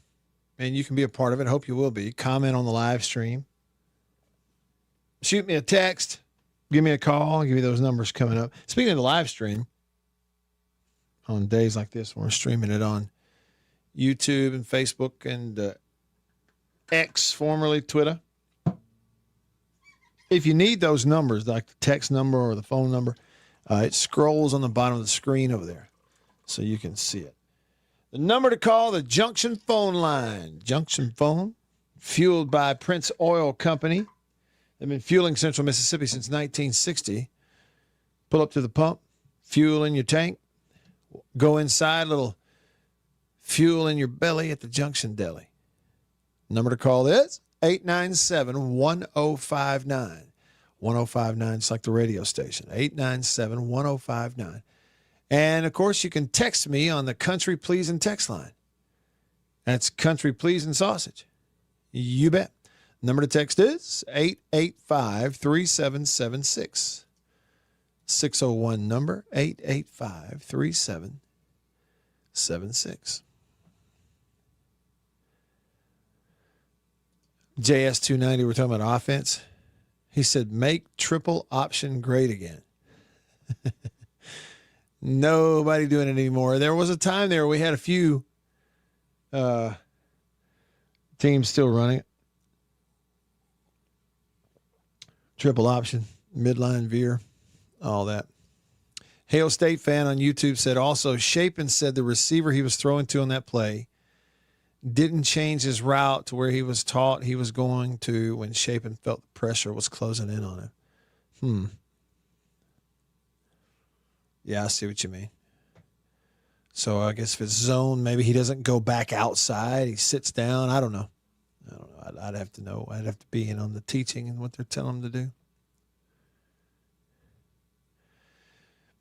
and you can be a part of it. Hope you will be. Comment on the live stream. Shoot me a text. Give me a call. I'll give you those numbers coming up. Speaking of the live stream, on days like this, we're streaming it on YouTube and Facebook and X, formerly Twitter. If you need those numbers, like the text number or the phone number, it scrolls on the bottom of the screen over there so you can see it. The number to call, the Junction phone line. Junction phone, fueled by Prince Oil Company. They've been fueling Central Mississippi since 1960. Pull up to the pump, fuel in your tank, go inside, little fuel in your belly at the Junction Deli. Number to call is 897-1059. 1059, it's like the radio station. 897-1059. And, of course, you can text me on the Country Pleasing text line. That's Country Pleasing Sausage. You bet. Number to text is 885-3776. 601 number, 885-3776. JS290, we're talking about offense. He said, make triple option great again. Nobody doing it anymore. There was a time there we had a few teams still running it. Triple option, midline veer, all that. Hale State fan on YouTube said also, Chapin said the receiver he was throwing to on that play didn't change his route to where he was taught he was going to when Chapin felt the pressure was closing in on him. Yeah, I see what you mean. So I guess if it's zone, maybe he doesn't go back outside. He sits down. I don't know. I'd have to know. I'd have to be in on the teaching and what they're telling him to do.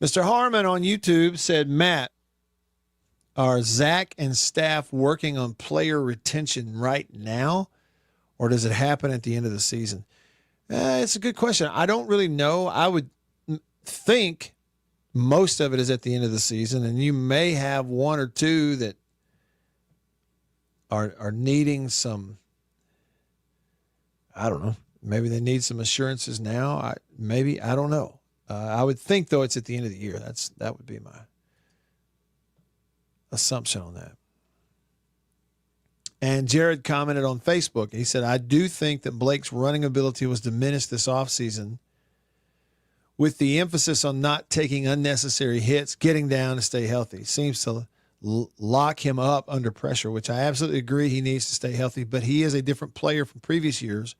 Mr. Harmon on YouTube said, Matt, are Zach and staff working on player retention right now, or does it happen at the end of the season? It's a good question. I don't really know. I would think most of it is at the end of the season, and you may have one or two that are needing some, I don't know, maybe they need some assurances now. I don't know. I would think, though, it's at the end of the year. That would be my assumption on that. And Jared commented on Facebook. He said, I do think that Blake's running ability was diminished this offseason with the emphasis on not taking unnecessary hits, getting down to stay healthy. Seems to lock him up under pressure, which I absolutely agree he needs to stay healthy, but he is a different player from previous years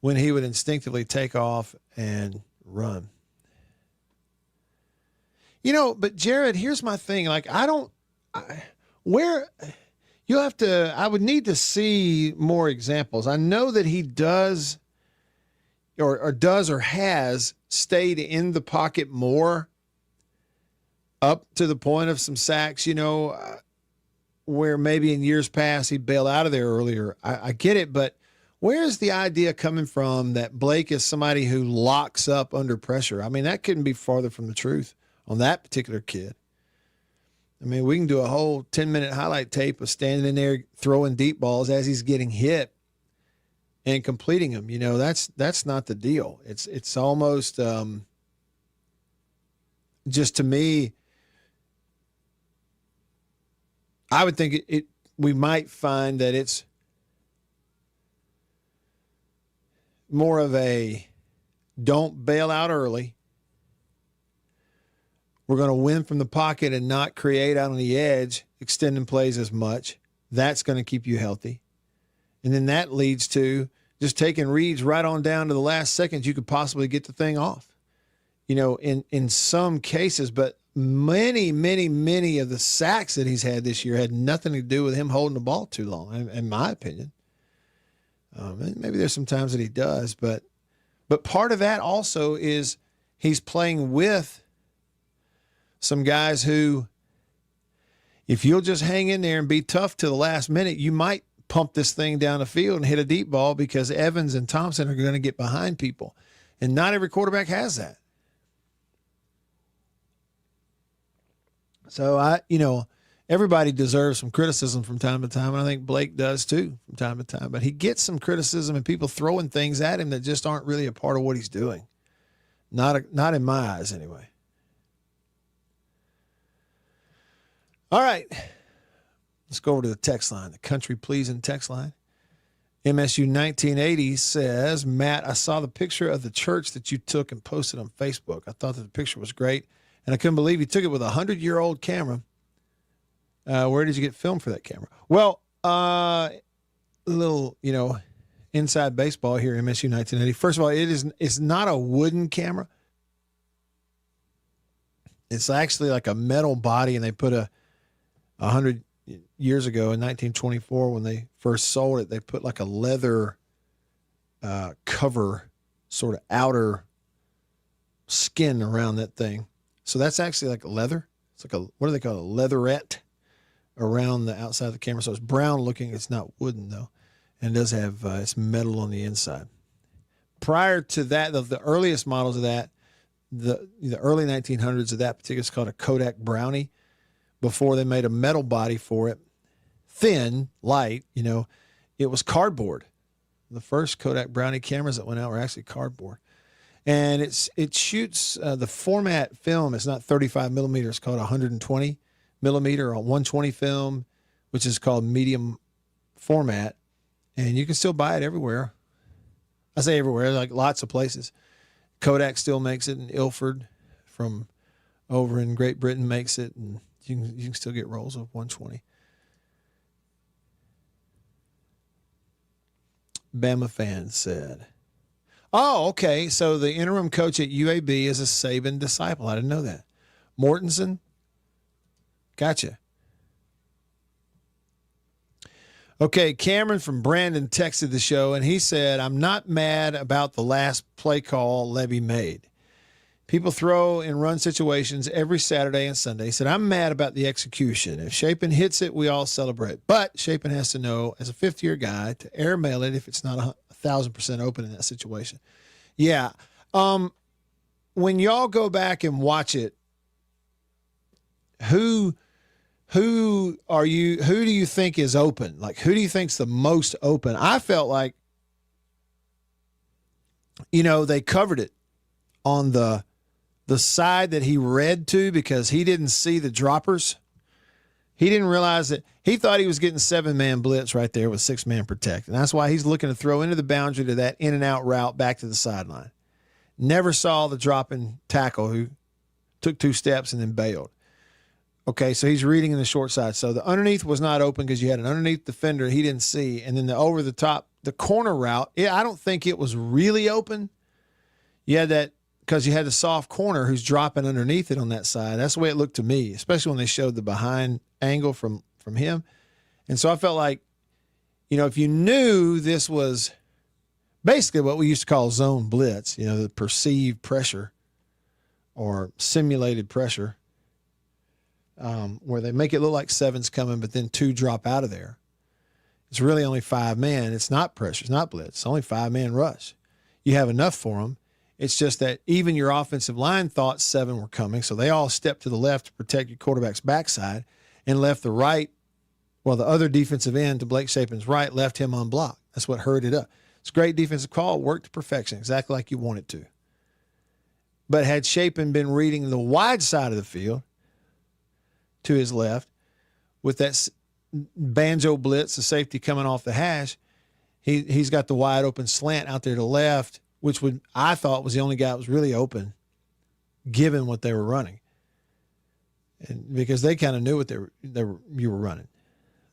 when he would instinctively take off and run. But Jared, here's my thing. Like, I would need to see more examples. I know that he does or has stayed in the pocket more up to the point of some sacks, where maybe in years past he bailed out of there earlier. I get it, but where's the idea coming from that Blake is somebody who locks up under pressure? I mean, that couldn't be farther from the truth on that particular kid. I mean, we can do a whole 10-minute highlight tape of standing in there throwing deep balls as he's getting hit and completing them. That's not the deal. It's almost just, to me, I would think we might find that it's more of a don't bail out early. We're going to win from the pocket and not create out on the edge extending plays as much. That's going to keep you healthy. And then that leads to just taking reads right on down to the last seconds you could possibly get the thing off. In some cases, but many of the sacks that he's had this year had nothing to do with him holding the ball too long, in my opinion. Maybe there's some times that he does, but part of that also is he's playing with some guys who, if you'll just hang in there and be tough to the last minute, you might pump this thing down the field and hit a deep ball because Evans and Thompson are going to get behind people. And not every quarterback has that. So everybody deserves some criticism from time to time, and I think Blake does too from time to time. But he gets some criticism and people throwing things at him that just aren't really a part of what he's doing. Not in my eyes, anyway. All right, let's go over to the text line, the country pleasing text line. MSU 1980 says, Matt, I saw the picture of the church that you took and posted on Facebook. I thought that the picture was great, and I couldn't believe you took it with a 100-year-old camera. Where did you get film for that camera? Well, a little, inside baseball here at MSU 1980. First of all, it's not a wooden camera. It's actually like a metal body, and they put 100 years ago in 1924 when they first sold it, they put like a leather cover, sort of outer skin around that thing. So that's actually like a leather. It's like what do they call it? A leatherette around the outside of the camera. So it's brown looking. It's not wooden though. And it does have it's metal on the inside. Prior to that, the earliest models of that, the early 1900s of that particular, it's called a Kodak Brownie. Before they made a metal body for it, thin, light, it was cardboard. The first Kodak Brownie cameras that went out were actually cardboard. And it shoots, the format film is not 35 millimeter, it's called 120 millimeter or 120 film, which is called medium format. And you can still buy it everywhere. I say everywhere, like lots of places. Kodak still makes it in Ilford from over in Great Britain makes it, and you can still get rolls of 120. Bama fan said, oh, okay, so the interim coach at UAB is a Saban disciple. I didn't know that. Mortensen? Gotcha. Okay, Cameron from Brandon texted the show, and he said, I'm not mad about the last play call Levy made. People throw and run situations every Saturday and Sunday. He said, I'm mad about the execution. If Shapen hits it, we all celebrate. But Shapen has to know, as a fifth-year guy, to airmail it if it's not 1,000% open in that situation. Yeah. When y'all go back and watch it, who do you think is open? Like, who do you think's the most open? I felt like, they covered it on the side that he read to because he didn't see the droppers. He didn't realize that he thought he was getting 7-man blitz right there with 6-man protect. And that's why he's looking to throw into the boundary to that in and out route back to the sideline. Never saw the dropping tackle who took 2 steps and then bailed. Okay, so he's reading in the short side. So the underneath was not open because you had an underneath defender he didn't see. And then the over the top, the corner route, I don't think it was really open. You had that, because you had the soft corner who's dropping underneath it on that side. That's the way it looked to me, especially when they showed the behind angle from him. And so I felt like, if you knew this was basically what we used to call zone blitz, the perceived pressure or simulated pressure, where they make it look like 7's coming, but then 2 drop out of there. It's really only 5-man. It's not pressure. It's not blitz. It's only 5-man rush. You have enough for them. It's just that even your offensive line thought 7 were coming, so they all stepped to the left to protect your quarterback's backside and left the right, the other defensive end to Blake Shapen's right, left him unblocked. That's what hurried it up. It's a great defensive call, worked to perfection, exactly like you want it to. But had Shapen been reading the wide side of the field to his left with that banjo blitz, the safety coming off the hash, he's got the wide open slant out there to the left, which I thought was the only guy that was really open, given what they were running. and because they kind of knew what you were running.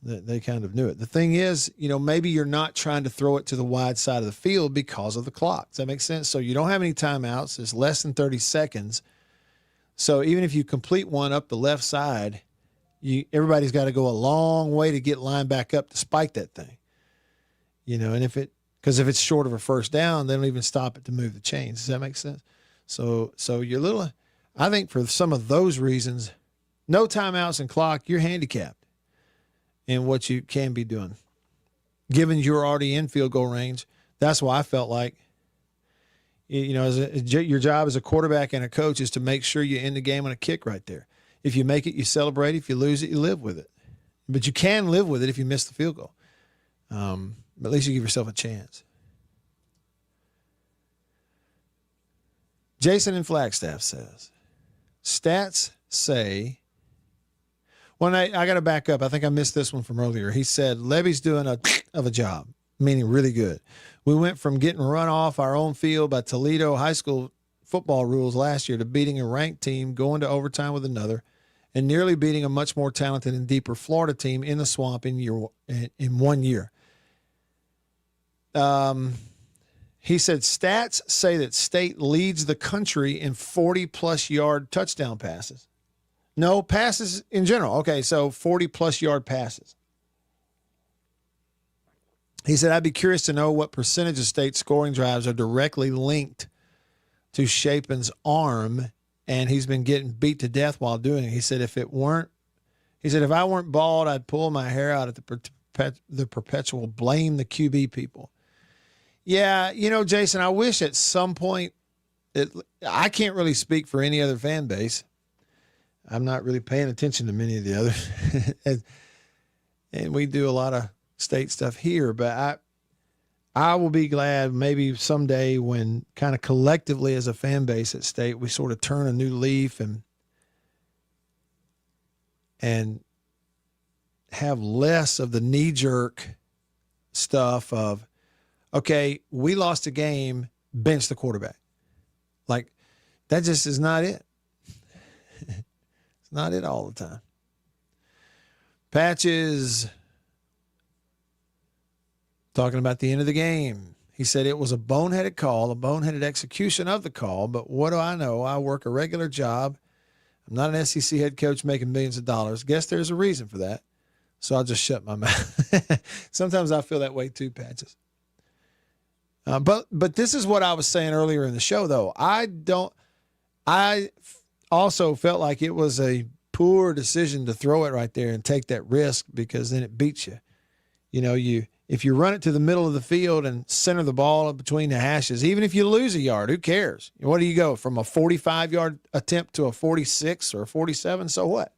They kind of knew it. The thing is, maybe you're not trying to throw it to the wide side of the field because of the clock. Does that make sense? So you don't have any timeouts. It's less than 30 seconds. So even if you complete one up the left side, everybody's got to go a long way to get lined back up to spike that thing. And because if it's short of a first down, they don't even stop it to move the chains. Does that make sense? So you're I think for some of those reasons, no timeouts and clock, you're handicapped in what you can be doing. Given you're already in field goal range, that's why I felt like, your job as a quarterback and a coach is to make sure you end the game on a kick right there. If you make it, you celebrate. If you lose it, you live with it. But you can live with it if you miss the field goal. But at least you give yourself a chance. Jason in Flagstaff says, stats say, well, I got to back up. I think I missed this one from earlier. He said, Levy's doing a job, meaning really good. We went from getting run off our own field by Toledo high school football rules last year to beating a ranked team, going to overtime with another, and nearly beating a much more talented and deeper Florida team in the swamp in 1 year. He said stats say that State leads the country in 40-plus yard touchdown passes. No, passes in general. Okay, so 40-plus yard passes. He said, I'd be curious to know what percentage of State scoring drives are directly linked to Shapen's arm, and he's been getting beat to death while doing it. He said, if I weren't bald, I'd pull my hair out at the perpetual blame the QB people. Yeah, Jason, I wish at some point, I can't really speak for any other fan base. I'm not really paying attention to many of the others. and we do a lot of State stuff here, but I will be glad maybe someday when kind of collectively as a fan base at State, we sort of turn a new leaf and have less of the knee-jerk stuff of, okay, we lost a game, bench the quarterback. Like, that just is not it. It's not it all the time. Patches talking about the end of the game. He said it was a boneheaded call, a boneheaded execution of the call, but what do I know? I work a regular job. I'm not an SEC head coach making millions of dollars. Guess there's a reason for that. So I'll just shut my mouth. Sometimes I feel that way too, Patches. But this is what I was saying earlier in the show, though. I also felt like it was a poor decision to throw it right there and take that risk, because then it beats you. If you run it to the middle of the field and center the ball between the hashes, even if you lose a yard, who cares? What do you go from a 45-yard attempt to a 46 or a 47? So what?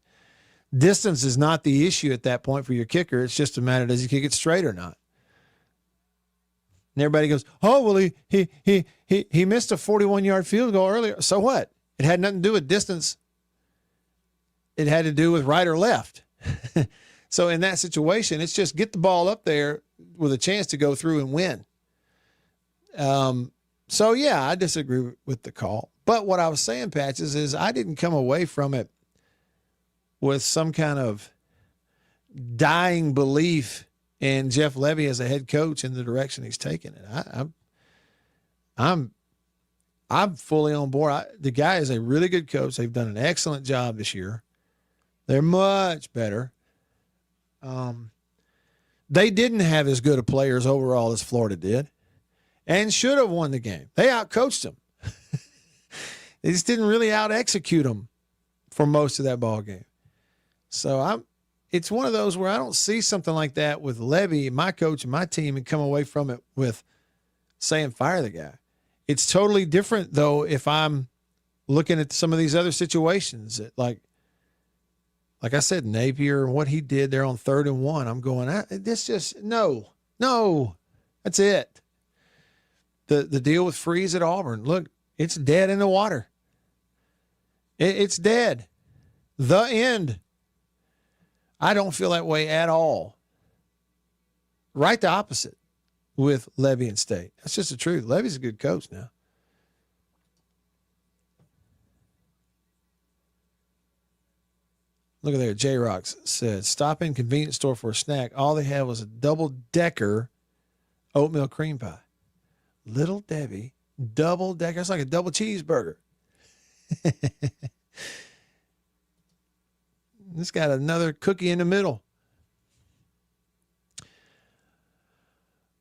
Distance is not the issue at that point for your kicker. It's just a matter, does he kick it straight or not? And everybody goes, oh, well, he missed a 41-yard field goal earlier. So what? It had nothing to do with distance. It had to do with right or left. So in that situation, it's just get the ball up there with a chance to go through and win. So, yeah, I disagree with the call. But what I was saying, Patches, is I didn't come away from it with some kind of dying belief in Jeff Levy as a head coach in the direction he's taking it. I'm fully on board. The guy is a really good coach. They've done an excellent job this year. They're much better. They didn't have as good of players overall as Florida did, and should have won the game. They outcoached them. They just didn't really out-execute them for most of that ball game. So it's one of those where I don't see something like that with Levy, my coach, and my team, and come away from it with saying fire the guy. It's totally different, though, if I'm looking at some of these other situations, like I said, Napier and what he did there on 3rd and 1. I'm going, this just no, that's it. The deal with Freeze at Auburn. Look, it's dead in the water. It's dead. The end. I don't feel that way at all. Right the opposite with Levy and State. That's just the truth. Levy's a good coach now. Look at there. J-Rocks said, stop in convenience store for a snack. All they had was a double-decker oatmeal cream pie. Little Debbie, double-decker. It's like a double cheeseburger. It's got another cookie in the middle.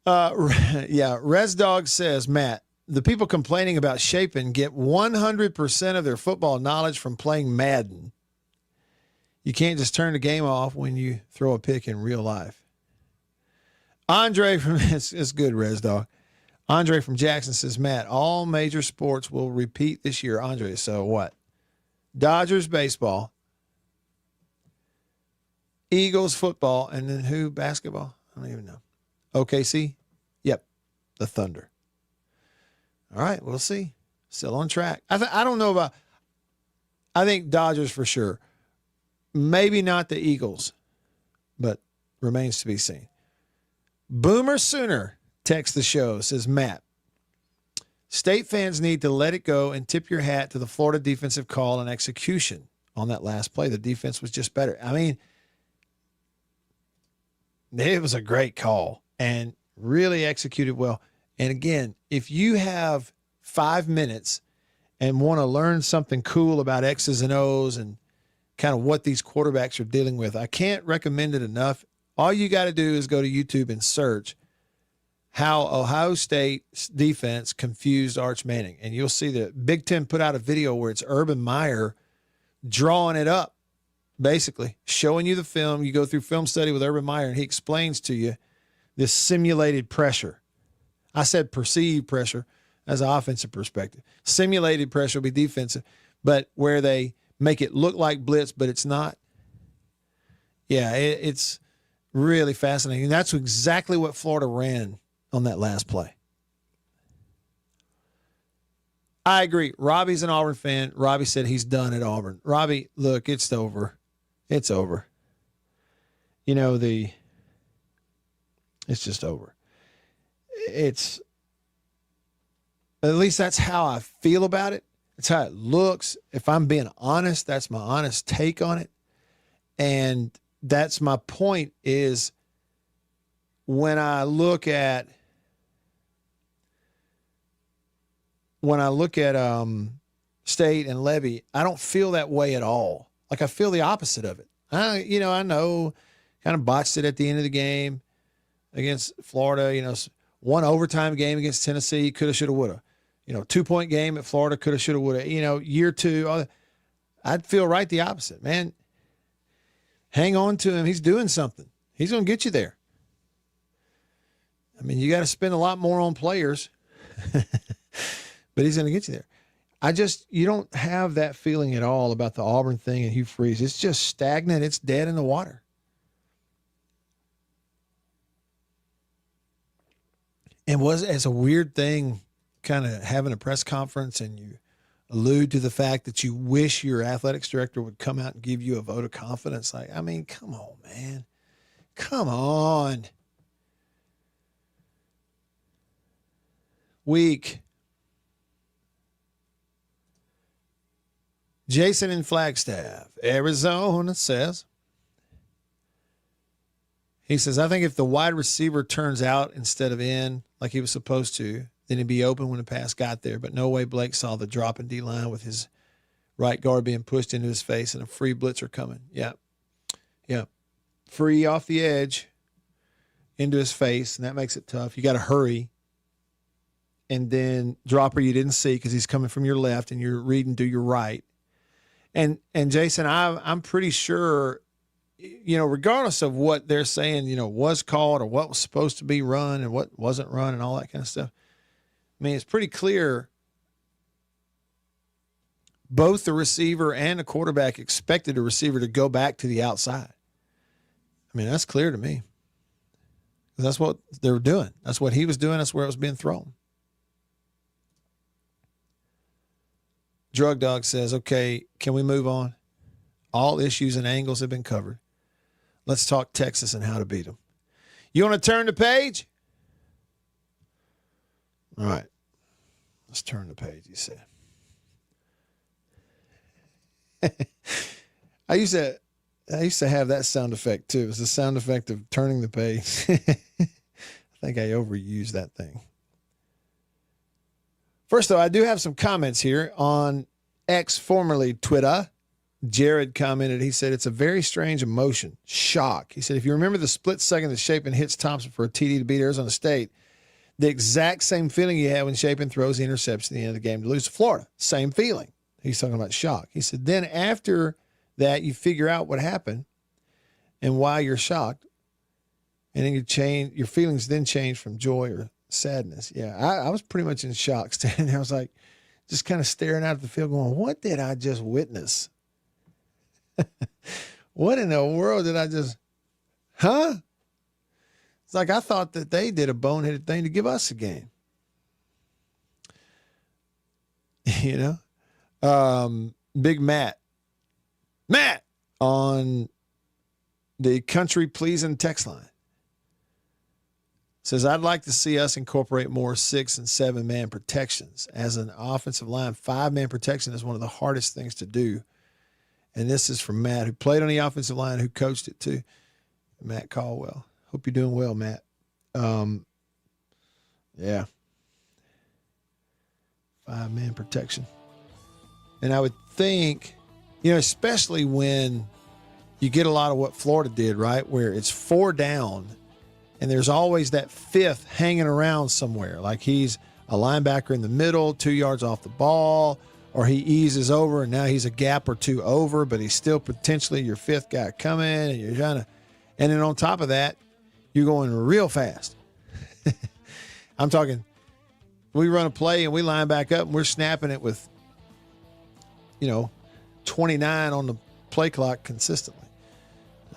Res Dog says, Matt, the people complaining about Chapin get 100% of their football knowledge from playing Madden. You can't just turn the game off when you throw a pick in real life. Andre from it's good, Res Dog. Andre from Jackson says, Matt, all major sports will repeat this year. Andre, so what? Dodgers baseball, Eagles football, and then who basketball? I don't even know. OKC? Yep, the Thunder. All right, we'll see. Still on track. I don't know about. I think Dodgers for sure. Maybe not the Eagles, but remains to be seen. Boomer Sooner texts the show, says, Matt, State fans need to let it go and tip your hat to the Florida defensive call and execution on that last play. The defense was just better. I mean, it was a great call and really executed well. And again, if you have 5 minutes and want to learn something cool about X's and O's and kind of what these quarterbacks are dealing with, I can't recommend it enough. All you got to do is go to YouTube and search how Ohio State's defense confused Arch Manning. And you'll see that Big Ten put out a video where it's Urban Meyer drawing it up, basically showing you the film. You go through film study with Urban Meyer and he explains to you this simulated pressure. I said perceived pressure as an offensive perspective. Simulated pressure will be defensive, but where they make it look like blitz, but it's not. Yeah, it's really fascinating. And that's exactly what Florida ran on that last play. I agree. Robbie's an Auburn fan. Robbie said he's done at Auburn. Robbie, look, it's over. It's over. You know, it's just over. It's, at least that's how I feel about it. It's how it looks. If I'm being honest, that's my honest take on it. And that's my point is when I look at State and Levy, I don't feel that way at all. Like I feel the opposite of it. I know kind of botched it at the end of the game against Florida, one overtime game against Tennessee, coulda, shoulda, woulda. 2-point game at Florida, coulda, shoulda, woulda. Year two, I'd feel right the opposite, man. Hang on to him. He's doing something. He's going to get you there. I mean, you got to spend a lot more on players, but he's going to get you there. You don't have that feeling at all about the Auburn thing and Hugh Freeze. It's just stagnant. It's dead in the water. And it's a weird thing kind of having a press conference and you allude to the fact that you wish your athletics director would come out and give you a vote of confidence. Like, I mean, come on, man. Come on. Weak. Jason in Flagstaff, Arizona says, he says, I think if the wide receiver turns out instead of in like he was supposed to, then he'd be open when the pass got there. But no way Blake saw the drop in D-line with his right guard being pushed into his face and a free blitzer coming. Yeah. Free off the edge into his face, and that makes it tough. You got to hurry. And then dropper you didn't see because he's coming from your left and you're reading to your right. And Jason, I'm pretty sure, regardless of what they're saying, was called or what was supposed to be run and what wasn't run and all that kind of stuff. I mean, it's pretty clear both the receiver and the quarterback expected the receiver to go back to the outside. I mean, that's clear to me. That's what they were doing. That's what he was doing. That's where it was being thrown. Drug Dog says, okay, can we move on? All issues and angles have been covered. Let's talk Texas and how to beat them. You want to turn the page? All right. Let's turn the page, he said. I used to I used to have that sound effect too. It was the sound effect of turning the page. I think I overused that thing. First, though, I do have some comments here on X, formerly Twitter. Jared commented, he said, it's a very strange emotion, shock. He said, if you remember the split second that Chapin hits Thompson for a TD to beat Arizona State, the exact same feeling you had when Chapin throws the interception at the end of the game to lose to Florida. Same feeling. He's talking about shock. He said, then after that, you figure out what happened and why you're shocked. And then your feelings then change from joy or sadness. Yeah, I was pretty much in shock standing there. I was like, just kind of staring out at the field going, what did I just witness? What in the world did I just, It's like I thought that they did a boneheaded thing to give us a game. You know? Big Matt on the Country Pleasing text line says, I'd like to see us incorporate more 6 and 7 man protections. As an offensive line, 5-man protection is one of the hardest things to do. And this is from Matt, who played on the offensive line, who coached it too. Matt Caldwell. Hope you're doing well, Matt. Yeah. 5-man protection. And I would think, you know, especially when you get a lot of what Florida did, right? Where it's 4 down and there's always that 5th hanging around somewhere. Like he's a linebacker in the middle, 2 yards off the ball, or he eases over and now he's a gap or 2 over, but he's still potentially your 5th guy coming, and you're trying to, and then on top of that, you're going real fast. I'm talking, we run a play and we line back up and we're snapping it with, 29 on the play clock consistently.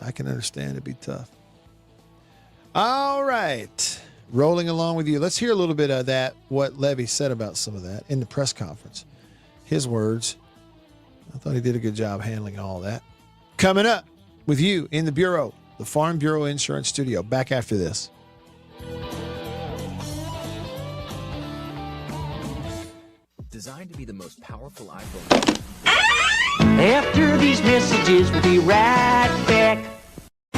I can understand it'd be tough. All right. Rolling along with you. Let's hear a little bit of that, what Levy said about some of that in the press conference. His words. I thought he did a good job handling all that. Coming up with you in the Bureau, the Farm Bureau Insurance Studio. Back after this. Designed to be the most powerful iPhone. After these messages, we'll be right back.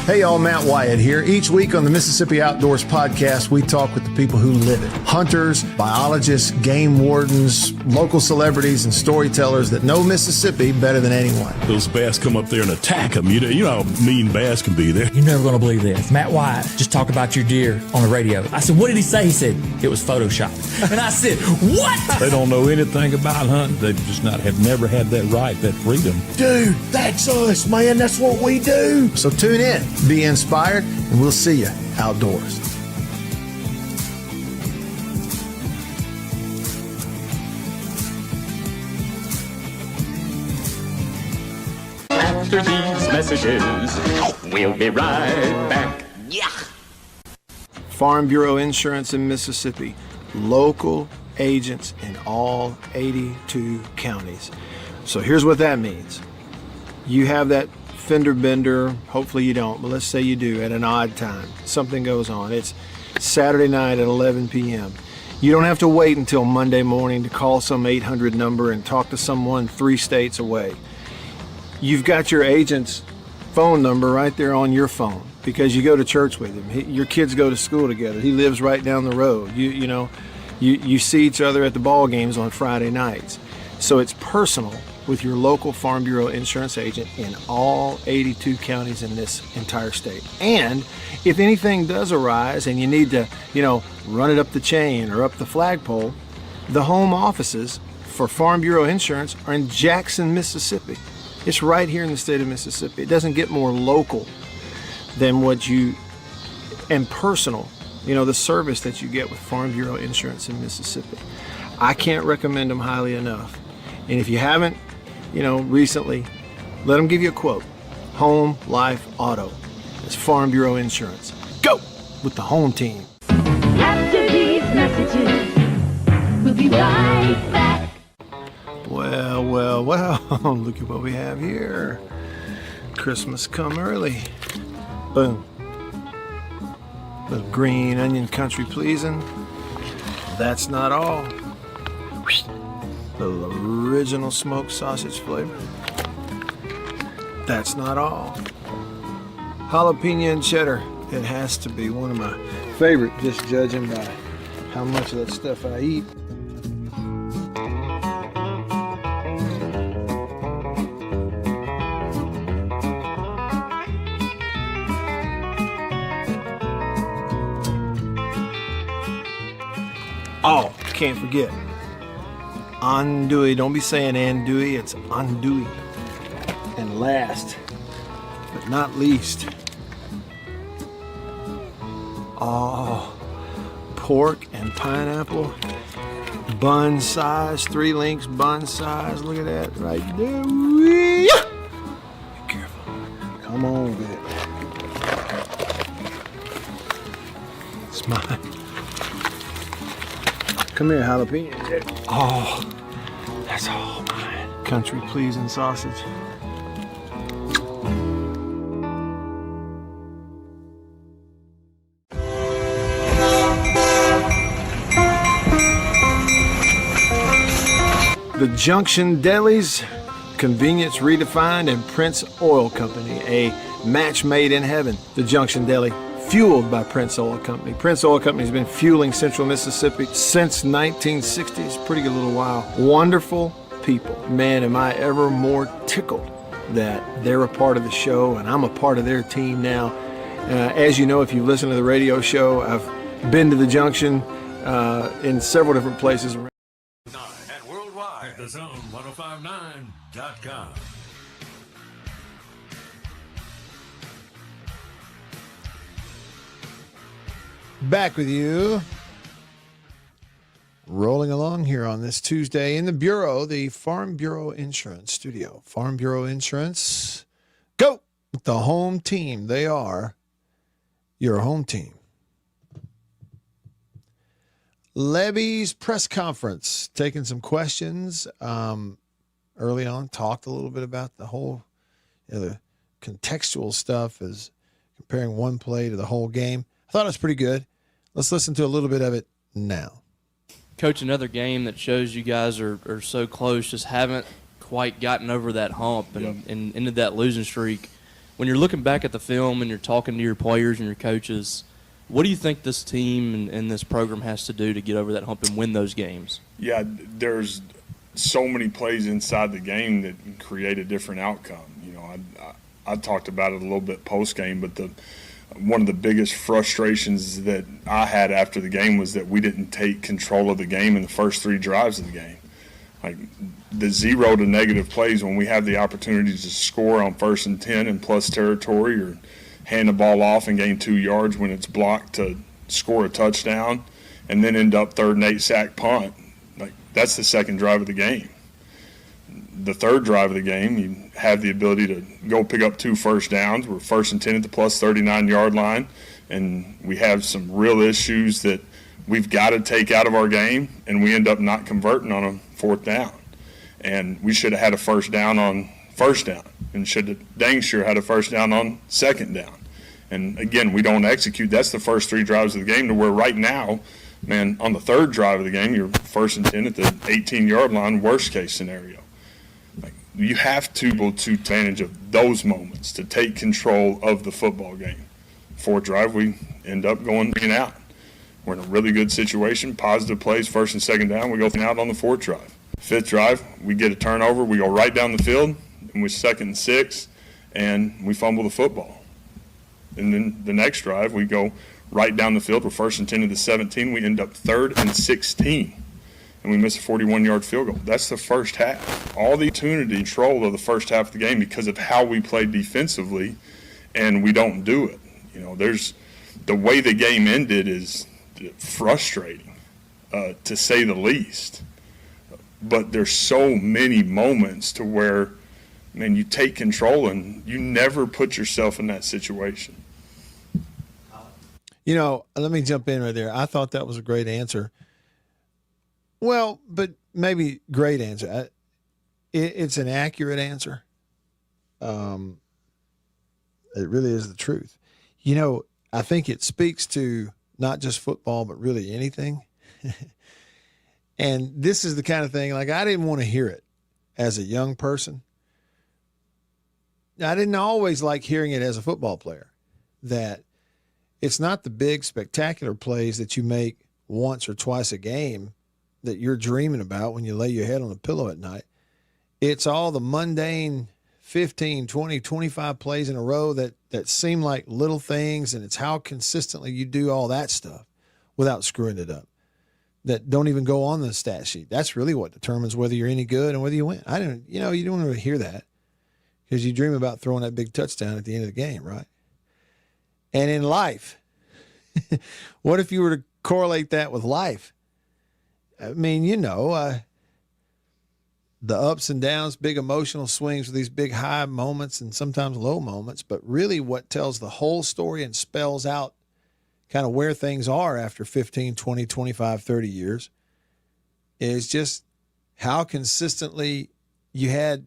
Hey y'all, Matt Wyatt here. Each week on the Mississippi Outdoors Podcast, we talk with the people who live it. Hunters, biologists, game wardens, local celebrities, and storytellers that know Mississippi better than anyone. Those bass come up there and attack them. You know how mean bass can be there. You're never going to believe this. Matt Wyatt just talked about your deer on the radio. I said, what did he say? He said, it was Photoshopped. And I said, what? They don't know anything about hunting. They just have never had that right, that freedom. Dude, that's us, man. That's what we do. So tune in. Be inspired, and we'll see you outdoors. After these messages, we'll be right back. Yeah. Farm Bureau Insurance in Mississippi. Local agents in all 82 counties. So here's what that means. You have that fender bender, hopefully you don't, but let's say you do at an odd time. Something goes on. It's Saturday night at 11 p.m. You don't have to wait until Monday morning to call some 800 number and talk to someone 3 states away. You've got your agent's phone number right there on your phone because you go to church with him. Your kids go to school together. He lives right down the road. You see each other at the ball games on Friday nights. So it's personal with your local Farm Bureau insurance agent in all 82 counties in this entire state. And if anything does arise and you need to, run it up the chain or up the flagpole, the home offices for Farm Bureau Insurance are in Jackson, Mississippi. It's right here in the state of Mississippi. It doesn't get more local than and personal, the service that you get with Farm Bureau Insurance in Mississippi. I can't recommend them highly enough. And if you haven't, recently, let them give you a quote. Home, life, auto. It's Farm Bureau Insurance. Go with the home team. After these messages, we'll be right back. Well, look at what we have here. Christmas come early. Boom. Little green onion country pleasing. That's not all. Little original smoked sausage flavor. That's not all. jalapeno and cheddar. It has to be one of my favorite, just judging by how much of that stuff I eat. Oh, can't forget. Andouille. Don't be saying andouille, it's andouille. And last, but not least, pork and pineapple. Bun size, 3 links bun size. Look at that right there. Be careful. Come on with it. It's mine. Come here, jalapeno. Oh, that's all mine. Country pleasing sausage. The Junction Deli's, convenience redefined, and Prince Oil Company, a match made in heaven. The Junction Deli, fueled by Prince Oil Company. Prince Oil Company has been fueling Central Mississippi since 1960s, pretty good little while. Wonderful people. Man, am I ever more tickled that they're a part of the show and I'm a part of their team now. As you know, if you listen to the radio show, I've been to the Junction in several different places. And worldwide at thezone1059.com. Back with you. Rolling along here on this Tuesday in the Bureau, the Farm Bureau Insurance Studio. Farm Bureau Insurance, go with the home team. They are your home team. Levy's press conference, taking some questions early on, talked a little bit about the whole, the contextual stuff as comparing one play to the whole game. I thought it was pretty good. Let's listen to a little bit of it now. Coach, another game that shows you guys are so close, just haven't quite gotten over that hump and into that losing streak. When you're looking back at the film and you're talking to your players and your coaches, what do you think this team and this program has to do to get over that hump and win those games? Yeah, there's so many plays inside the game that create a different outcome. You know, I talked about it a little bit post-game, but one of the biggest frustrations that I had after the game was that we didn't take control of the game in the first 3 drives of the game. Like the 0 to negative plays when we have the opportunity to score on 1st and 10 in plus territory, or hand the ball off and gain 2 yards when it's blocked to score a touchdown, and then end up 3rd and 8 sack punt. Like that's the 2nd drive of the game. The 3rd drive of the game, you have the ability to go pick up 2 first downs. We're 1st and 10 at the plus 39-yard line, and we have some real issues that we've got to take out of our game, and we end up not converting on a 4th down. And we should have had a 1st down on 1st down, and should have dang sure had a 1st down on 2nd down. And again, we don't execute. That's the first 3 drives of the game, to where right now, man, on the 3rd drive of the game, you're 1st and 10 at the 18-yard line, worst case scenario. You have to be able to advantage of those moments to take control of the football game. 4th drive, we end up going out. We're in a really good situation, positive plays, 1st and 2nd down, we go out on the 4th drive. 5th drive, we get a turnover, we go right down the field, and we're 2nd and 6, and we fumble the football. And then the next drive, we go right down the field, we're 1st and 10 to the 17, we end up 3rd and 16. And we miss a 41-yard field goal. That's the first half. All the opportunity control of the first half of the game because of how we played defensively, and we don't do it. You know, there's the way the game ended is frustrating, to say the least. But there's so many moments to where, man, you take control and you never put yourself in that situation. You know, let me jump in right there. I thought that was a great answer. Well, but maybe great answer. It's an accurate answer. It really is the truth. You know, I think it speaks to not just football, but really anything. And this is the kind of thing, like, I didn't want to hear it as a young person. I didn't always like hearing it as a football player. that it's not the big spectacular plays that you make once or twice a game that you're dreaming about when you lay your head on a pillow at night. It's all the mundane 15, 20, 25 plays in a row that seem like little things, and it's how consistently you do all that stuff without screwing it up, that don't even go on the stat sheet. That's really what determines whether you're any good and whether you win. You don't really hear that because you dream about throwing that big touchdown at the end of the game, right? And in life, what if you were to correlate that with life? I mean, the ups and downs, big emotional swings with these big high moments and sometimes low moments, but really what tells the whole story and spells out kind of where things are after 15, 20, 25, 30 years is just how consistently you had,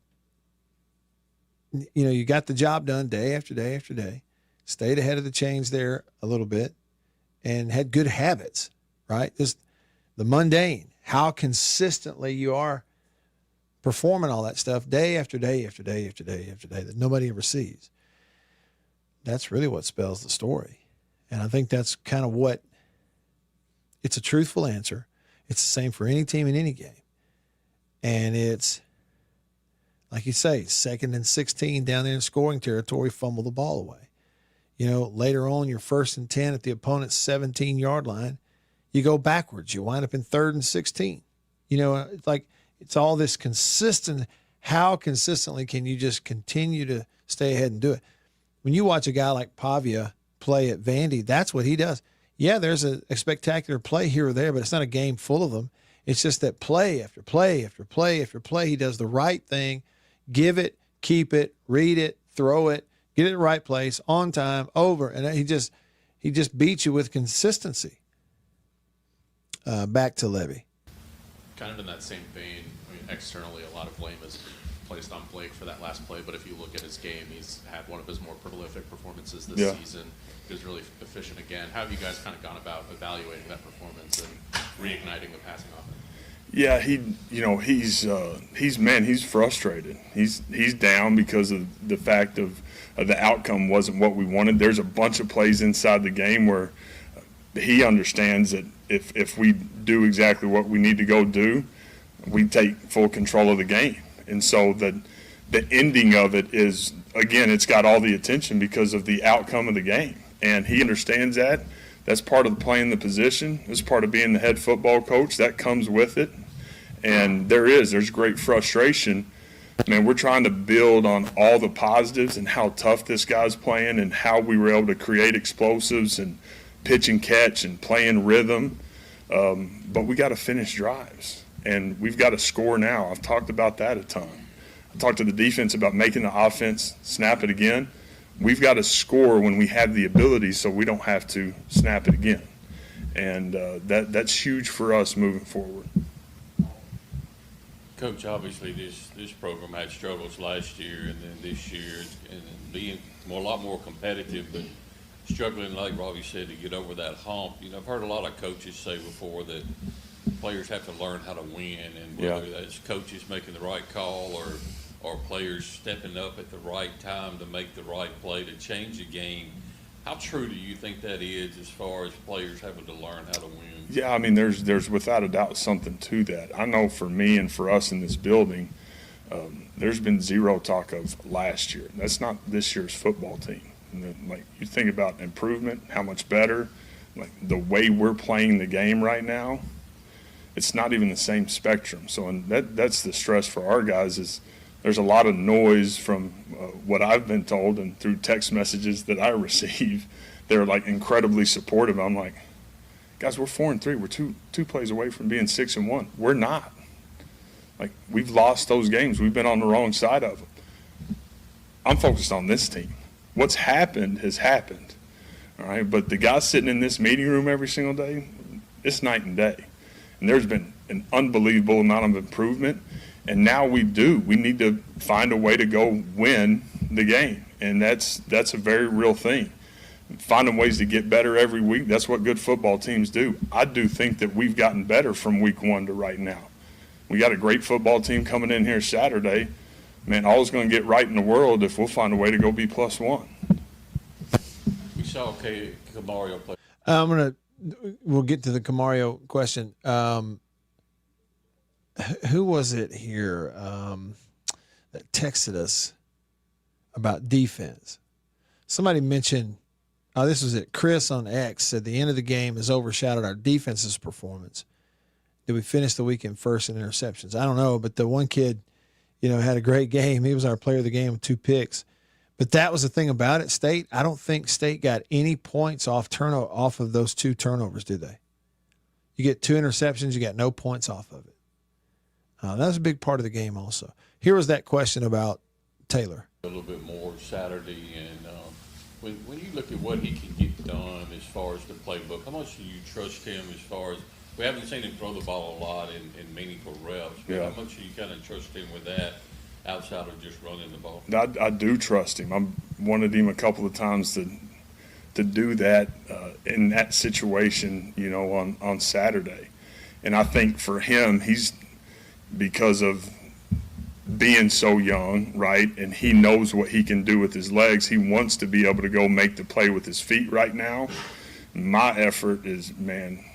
you got the job done day after day after day, stayed ahead of the chains there a little bit, and had good habits, right? Just the mundane, how consistently you are performing all that stuff day after day after day after day after day that nobody ever sees. That's really what spells the story. And I think that's kind of what, it's a truthful answer. It's the same for any team in any game. And it's, like you say, 2nd and 16 down there in scoring territory, fumble the ball away. Later on, you're 1st and 10 at the opponent's 17-yard line. You go backwards. You wind up in 3rd and 16. It's like it's all this consistent. How consistently can you just continue to stay ahead and do it? When you watch a guy like Pavia play at Vandy, that's what he does. Yeah, there's a spectacular play here or there, but it's not a game full of them. It's just that play after play after play after play, he does the right thing, give it, keep it, read it, throw it, get it in the right place, on time, over, and he just beats you with consistency. Back to Levy. Kind of in that same vein, externally, a lot of blame is placed on Blake for that last play, but if you look at his game, he's had one of his more prolific performances this season. He was really efficient again. How have you guys kind of gone about evaluating that performance and reigniting the passing offense? Yeah, he's frustrated. He's down because of the fact of the outcome wasn't what we wanted. There's a bunch of plays inside the game where he understands that if we do exactly what we need to go do, we take full control of the game. And so the ending of it is, again, it's got all the attention because of the outcome of the game. And he understands that. That's part of playing the position. It's part of being the head football coach. That comes with it. And there's great frustration. Man, we're trying to build on all the positives and how tough this guy's playing and how we were able to create explosives and pitch and catch and play in rhythm. But we got to finish drives. And we've got to score now. I've talked about that a ton. I talked to the defense about making the offense snap it again. We've got to score when we have the ability so we don't have to snap it again. And that's huge for us moving forward. Coach, obviously this program had struggles last year and then this year and being a lot more competitive, but struggling, like Robbie said, to get over that hump. I've heard a lot of coaches say before that players have to learn how to win, and whether that's coaches making the right call or players stepping up at the right time to make the right play to change the game. How true do you think that is as far as players having to learn how to win? Yeah, there's without a doubt something to that. I know for me and for us in this building, there's been zero talk of last year. That's not this year's football team. And then, you think about improvement, how much better, the way we're playing the game right now, it's not even the same spectrum. So that's the stress for our guys is there's a lot of noise from what I've been told and through text messages that I receive. They're incredibly supportive. I'm like, guys, we're 4-3. We're two plays away from being 6-1. We're not. We've lost those games. We've been on the wrong side of them. I'm focused on this team. What's happened has happened. All right, but the guys sitting in this meeting room every single day, it's night and day. And there's been an unbelievable amount of improvement. And now we need to find a way to go win the game. And that's a very real thing. Finding ways to get better every week, that's what good football teams do. I do think that we've gotten better from week 1 to right now. We got a great football team coming in here Saturday. Man, all is going to get right in the world if we'll find a way to go be +1. We saw Camario play. We'll get to the Camario question. Who was it here that texted us about defense? Somebody mentioned, this was it. Chris on X said the end of the game has overshadowed our defense's performance. Did we finish the weekend first in interceptions? I don't know, but the one kid, had a great game. He was our player of the game with 2 picks. But that was the thing about it, State. I don't think State got any points off of those 2 turnovers, did they? You get 2 interceptions, you got no points off of it. That was a big part of the game also. Here was that question about Taylor. A little bit more Saturday, and when you look at what he can get done as far as the playbook, how much do you trust him as far as, we haven't seen him throw the ball a lot in meaningful reps, but how much do you kind of trust him with that outside of just running the ball? I do trust him. I wanted him a couple of times to do that in that situation, on Saturday. And I think for him, he's, because of being so young, right, and he knows what he can do with his legs, he wants to be able to go make the play with his feet right now. My effort is, man,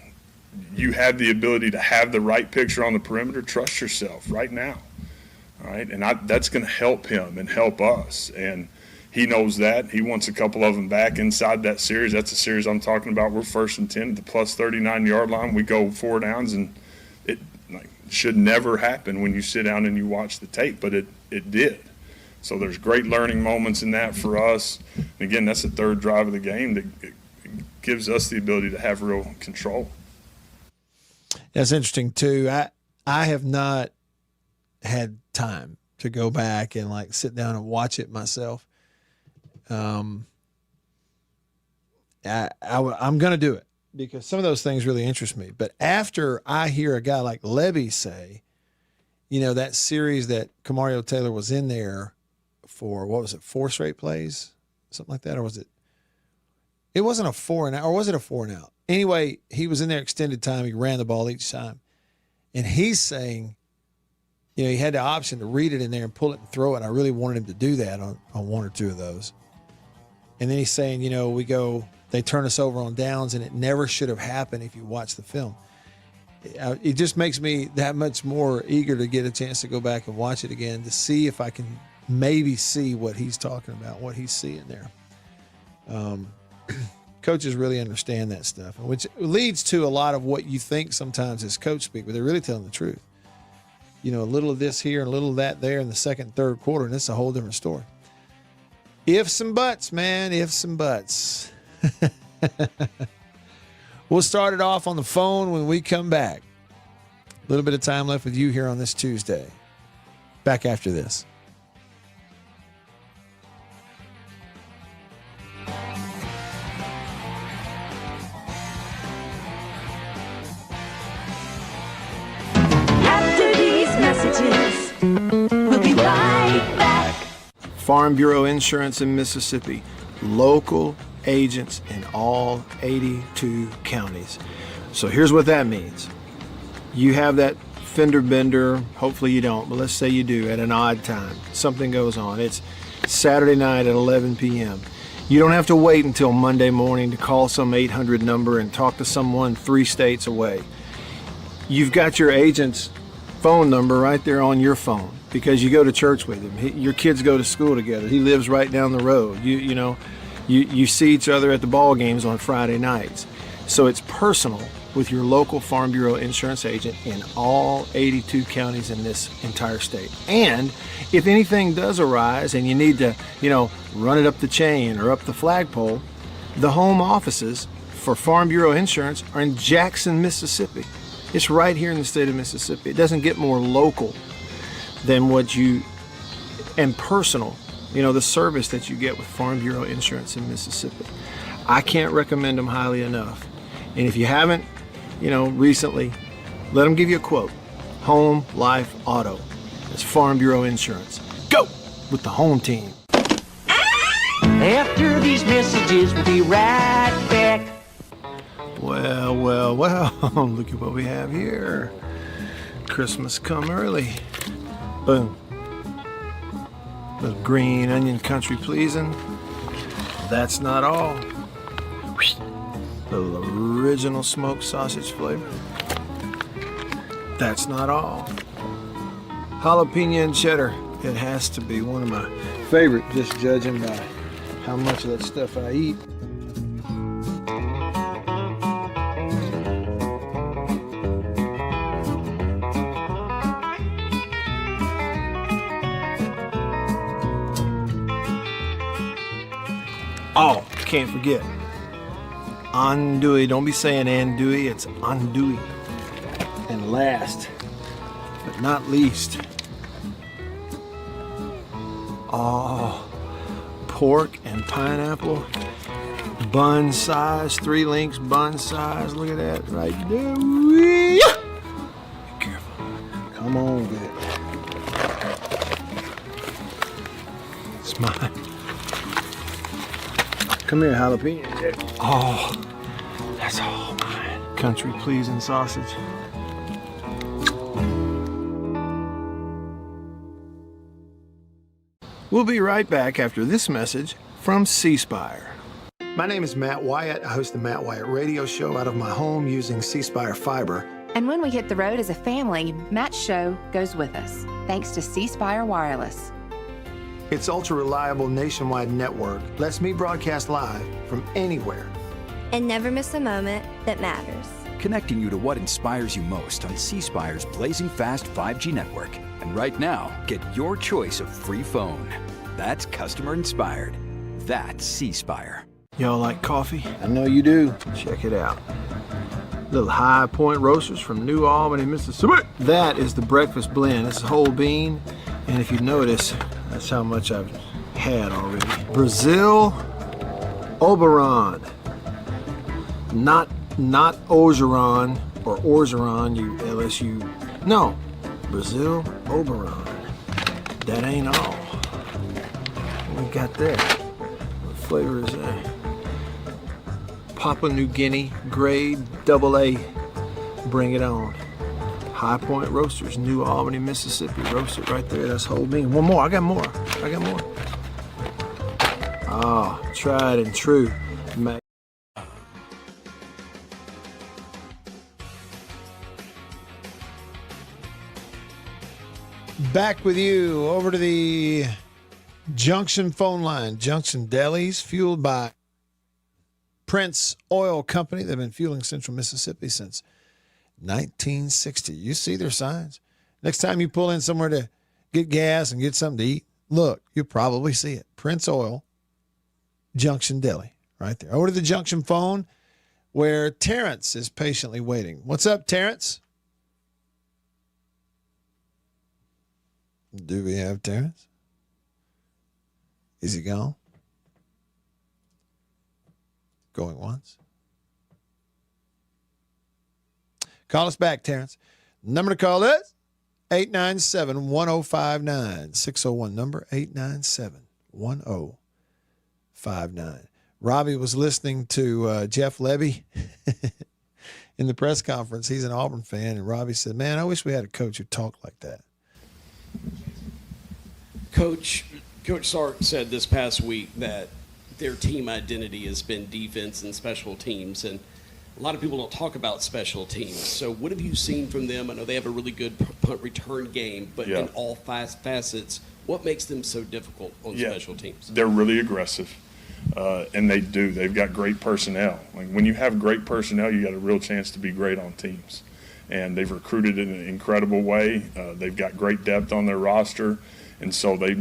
you have the ability to have the right picture on the perimeter. Trust yourself right now, all right? And that's going to help him and help us. And he knows that. He wants a couple of them back inside that series. That's a series I'm talking about. We're 1st and 10 at the plus 39-yard line. We go 4 downs, and it should never happen when you sit down and you watch the tape, but it did. So there's great learning moments in that for us. And again, that's the 3rd drive of the game that gives us the ability to have real control. That's interesting too. I have not had time to go back and sit down and watch it myself. I'm going to do it because some of those things really interest me. But after I hear a guy like Levy say, that series that Camario Taylor was in there for, 4 straight plays, something like that, or was it? It wasn't a 4 and out, or was it a 4 and out? Anyway, he was in there extended time. He ran the ball each time. And he's saying, he had the option to read it in there and pull it and throw it. I really wanted him to do that on 1 or 2 of those. And then he's saying, they turn us over on downs, and it never should have happened if you watch the film. It just makes me that much more eager to get a chance to go back and watch it again to see if I can maybe see what he's talking about, what he's seeing there. Coaches really understand that stuff, which leads to a lot of what you think sometimes is coach speak, but they're really telling the truth. A little of this here and a little of that there in the 2nd and 3rd quarter, and it's a whole different story. Ifs and buts, man, ifs and buts. We'll start it off on the phone when we come back. A little bit of time left with you here on this Tuesday. Back after this. After these messages, we'll be right back. Farm Bureau Insurance in Mississippi. Local agents in all 82 counties. So here's what that means. You have that fender bender, hopefully you don't, but let's say you do at an odd time. Something goes on. It's Saturday night at 11 p.m. You don't have to wait until Monday morning to call some 800 number and talk to someone 3 states away. You've got your agent's phone number right there on your phone because you go to church with him. Your kids go to school together. He lives right down the road. You see each other at the ball games on Friday nights. So it's personal with your local Farm Bureau insurance agent in all 82 counties in this entire state. And if anything does arise and you need to, run it up the chain or up the flagpole, the home offices for Farm Bureau Insurance are in Jackson, Mississippi. It's right here in the state of Mississippi. It doesn't get more local than and personal, the service that you get with Farm Bureau Insurance in Mississippi. I can't recommend them highly enough. And if you haven't, recently, let them give you a quote. Home, life, auto. That's Farm Bureau Insurance. Go with the home team. After these messages, we'll be right back. Well, look at what we have here. Christmas come early. Boom. Little green onion country pleasing. That's not all. Little original smoked sausage flavor. That's not all. Jalapeno and cheddar. It has to be one of my favorite, just judging by how much of that stuff I eat. Oh, can't forget. Andouille. Don't be saying andouille, it's andouille. And last, but not least, oh, pork and pineapple. Bun size, 3 links bun size. Look at that right there. Be careful. Come on with it. It's mine. Come here, jalapeno. Oh, that's all mine. Country pleasing sausage. We'll be right back after this message from C Spire. My name is Matt Wyatt. I host the Matt Wyatt radio show out of my home using C Spire fiber. And when we hit the road as a family, Matt's show goes with us, thanks to C Spire Wireless. Its ultra-reliable nationwide network lets me broadcast live from anywhere. And never miss a moment that matters. Connecting you to what inspires you most on C Spire's blazing fast 5G network. And right now, get your choice of free phone. That's customer inspired. That's C Spire. Y'all like coffee? I know you do. Check it out. Little High Point Roasters from New Albany, Mississippi. That is the breakfast blend. It's whole bean. And if you notice, that's how much I've had already. Brazil Oberon. Not Orgeron or Orgeron, you LSU. No, Brazil Oberon. That ain't all. What we got there? What flavor is that? Papua New Guinea grade AA. Bring it on. High Point Roasters, New Albany, Mississippi. Roasted right there. That's whole bean. One more. I got more. Ah, tried and true. Back with you over to the Junction phone line. Junction Delis, fueled by Prince Oil Company. They've been fueling Central Mississippi since 1960. You see their signs. Next time you pull in somewhere to get gas and get something to eat, look, you'll probably see it. Prince Oil, Junction Deli, right there. Over to the Junction phone where Terrence is patiently waiting. What's up, Terrence? Do we have Terrence? Is he gone? Going once? Call us back, Terrence. Number to call is 897-1059. 601 number, 897-1059. Robbie was listening to Jeff Levy in the press conference. He's an Auburn fan, and Robbie said, man, I wish we had a coach who talked like that. Coach Sark said this past week that their team identity has been defense and special teams, and a lot of people don't talk about special teams. So what have you seen from them? I know they have a really good punt return game, but in all facets, what makes them so difficult on special teams? They're really aggressive, and they've got great personnel. Like when you have great personnel, you got a real chance to be great on teams. And they've recruited in an incredible way. They've got great depth on their roster, and so they,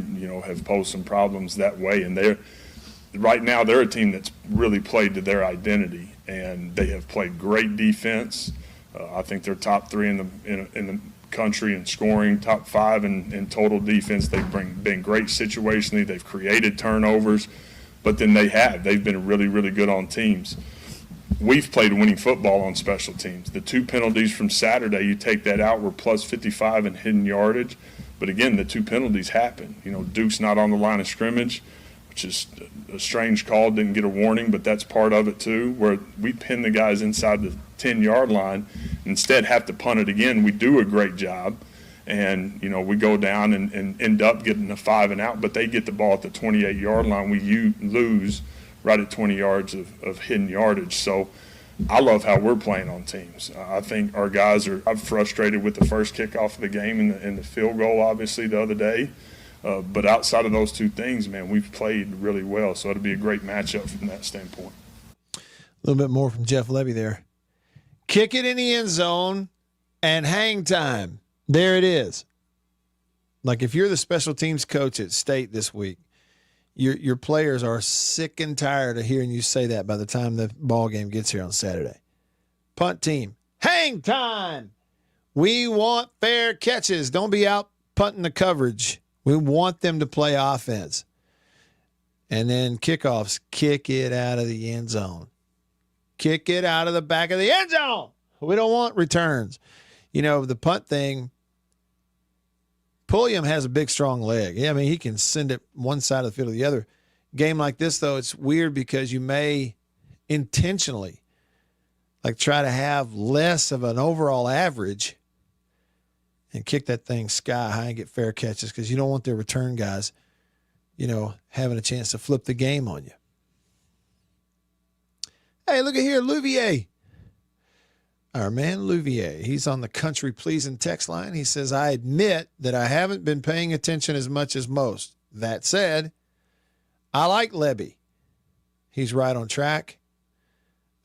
have posed some problems that way. And right now they're a team that's really played to their identity, and they have played great defense. I think they're top 3 in the country in scoring, top 5 in total defense. They've been great situationally. They've created turnovers, but then they've been really, really good on teams. We've played winning football on special teams. The 2 penalties from Saturday, you take that out, we're plus 55 in hidden yardage. But again, the 2 penalties happen. Duke's not on the line of scrimmage, which is a strange call, didn't get a warning, but that's part of it too, where we pin the guys inside the 10-yard line, instead have to punt it again. We do a great job, and we go down and end up getting a 5 and out, but they get the ball at the 28-yard line. We lose right at 20 yards of hidden yardage. So I love how we're playing on teams. I think our guys I'm frustrated with the first kickoff of the game and the field goal, obviously, the other day. But outside of those two things, man, we've played really well. So it'll be a great matchup from that standpoint. A little bit more from Jeff Levy there. Kick it in the end zone and hang time. There it is. Like if you're the special teams coach at State this week, your players are sick and tired of hearing you say that by the time the ball game gets here on Saturday. Punt team, hang time. We want fair catches. Don't be out punting the coverage. We want them to play offense. And then kickoffs, kick it out of the end zone. Kick it out of the back of the end zone. We don't want returns. You know, the punt thing, Pulliam has a big, strong leg. Yeah, I mean, he can send it one side of the field or the other. Game like this, though, it's weird because you may intentionally try to have less of an overall average and kick that thing sky high and get fair catches because you don't want their return guys, having a chance to flip the game on you. Hey, look at here, Louvier. Our man Louvier, he's on the Country Pleasing text line. He says, I admit that I haven't been paying attention as much as most. That said, I like Lebby. He's right on track.